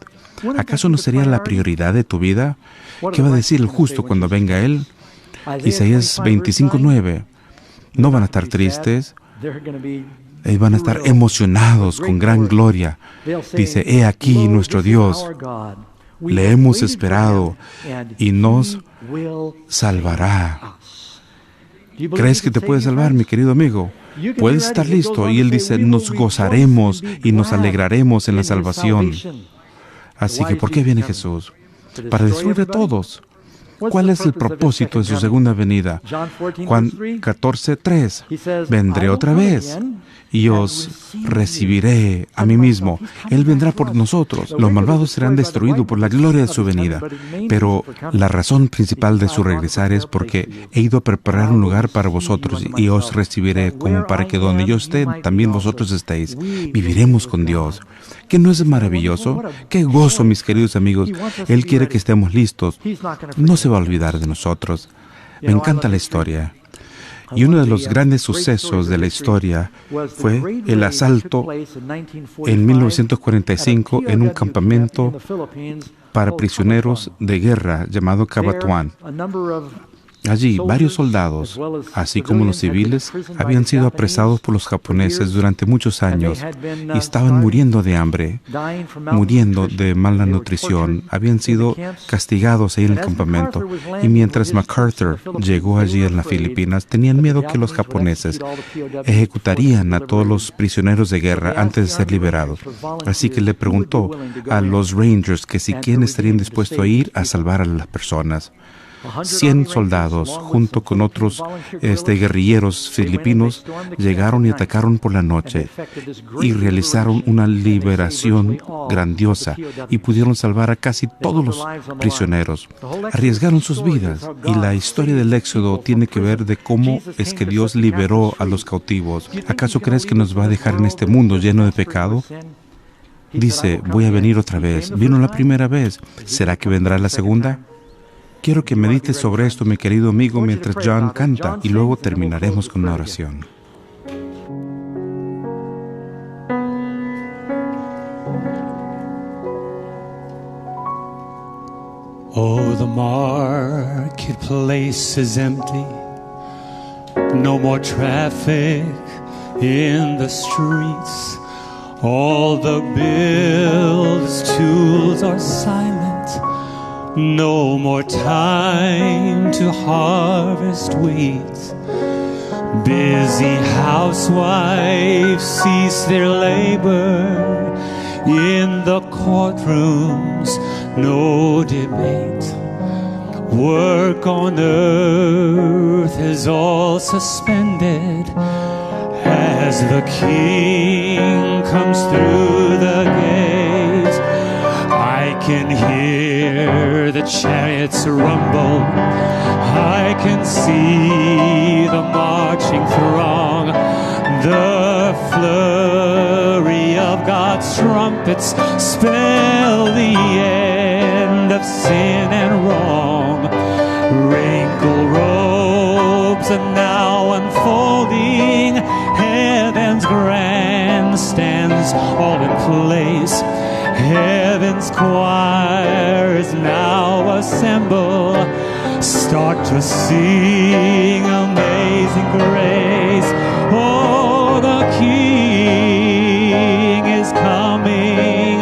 ¿Acaso no sería la prioridad de tu vida? ¿Qué va a decir el justo cuando venga Él? Isaías 25:9. No van a estar tristes. Van a estar emocionados con gran gloria. Dice, he aquí nuestro Dios. Le hemos esperado y nos salvará. ¿Crees que te puede salvar, mi querido amigo? Puedes estar listo. Y Él dice, nos gozaremos y nos alegraremos en la salvación. Así que, ¿por qué viene Jesús? Para destruir a todos. ¿Cuál es el propósito de su segunda venida? Juan 14:3. Vendré otra vez y os recibiré a mí mismo. Él vendrá por nosotros. Los malvados serán destruidos por la gloria de su venida. Pero la razón principal de su regresar es porque he ido a preparar un lugar para vosotros y os recibiré, como para que donde yo esté, también vosotros estéis. Viviremos con Dios. ¿Qué no es maravilloso? ¡Qué gozo, mis queridos amigos! Él quiere que estemos listos. No se va a olvidar de nosotros. Me encanta la historia. Y uno de los grandes sucesos de la historia fue el asalto en 1945 en un campamento para prisioneros de guerra llamado Cabatuán. Allí, varios soldados, así como los civiles, habían sido apresados por los japoneses durante muchos años y estaban muriendo de hambre, muriendo de mala nutrición. Habían sido castigados ahí en el campamento. Y mientras MacArthur llegó allí en las Filipinas, tenían miedo que los japoneses ejecutarían a todos los prisioneros de guerra antes de ser liberados. Así que le preguntó a los Rangers que si quién estarían dispuestos a ir a salvar a las personas. 100 soldados, junto con otros guerrilleros filipinos, llegaron y atacaron por la noche y realizaron una liberación grandiosa y pudieron salvar a casi todos los prisioneros. Arriesgaron sus vidas y la historia del Éxodo tiene que ver de cómo es que Dios liberó a los cautivos. ¿Acaso crees que nos va a dejar en este mundo lleno de pecado? Dice, voy a venir otra vez. Vino la primera vez. ¿Será que vendrá la segunda? Quiero que medites sobre esto, mi querido amigo, mientras John canta, y luego terminaremos con una oración. Oh, the marketplace is empty. No more traffic in the streets. All the builders' tools are silent. No more time to harvest weeds. Busy housewives cease their labor. In the courtrooms, no debate. Work on earth is all suspended as the King comes through the gates. I can hear the chariots rumble. I can see the marching throng. The flurry of God's trumpets spell the end of sin and wrong. Wrinkled robes are now unfolding, heaven's grandstands all in place. Heaven's choir is now assembled. Start to sing Amazing Grace. Oh, the King is coming.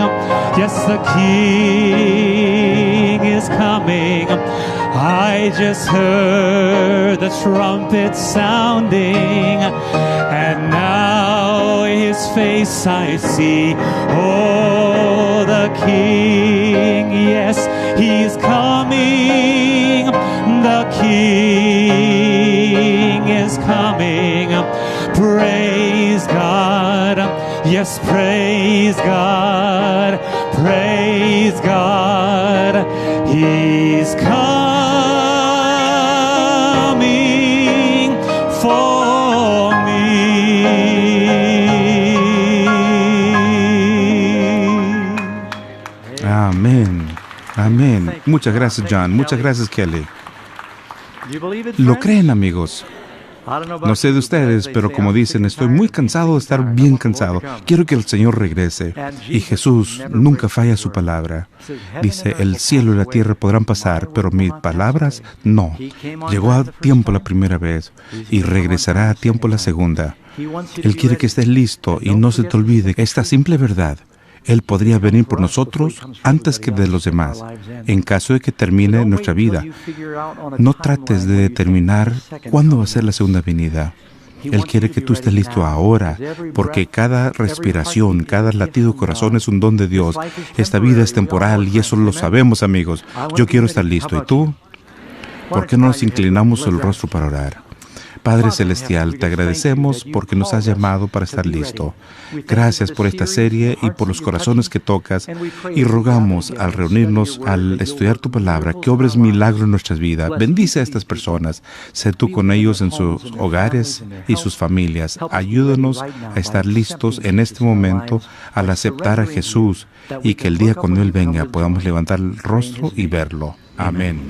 Yes, the King is coming. I just heard the trumpet sounding, and now his face I see. Oh, the King, yes, he's coming. The King is coming. Praise God. Yes, praise God. Praise God. He's coming for me. Amén. Amén. Muchas gracias, John. Muchas gracias, Kelly. ¿Lo creen, amigos? No sé de ustedes, pero como dicen, estoy muy cansado de estar bien cansado. Quiero que el Señor regrese. Y Jesús nunca falla su palabra. Dice, el cielo y la tierra podrán pasar, pero mis palabras no. Llegó a tiempo la primera vez y regresará a tiempo la segunda. Él quiere que estés listo y no se te olvide esta simple verdad. Él podría venir por nosotros antes que de los demás, en caso de que termine nuestra vida. No trates de determinar cuándo va a ser la segunda venida. Él quiere que tú estés listo ahora, porque cada respiración, cada latido de corazón es un don de Dios. Esta vida es temporal y eso lo sabemos, amigos. Yo quiero estar listo. ¿Y tú? ¿Por qué no nos inclinamos el rostro para orar? Padre Celestial, te agradecemos porque nos has llamado para estar listo. Gracias por esta serie y por los corazones que tocas, y rogamos al reunirnos, al estudiar tu palabra, que obres milagro en nuestras vidas. Bendice a estas personas. Sé tú con ellos en sus hogares y sus familias. Ayúdanos a estar listos en este momento al aceptar a Jesús, y que el día cuando Él venga podamos levantar el rostro y verlo. Amén.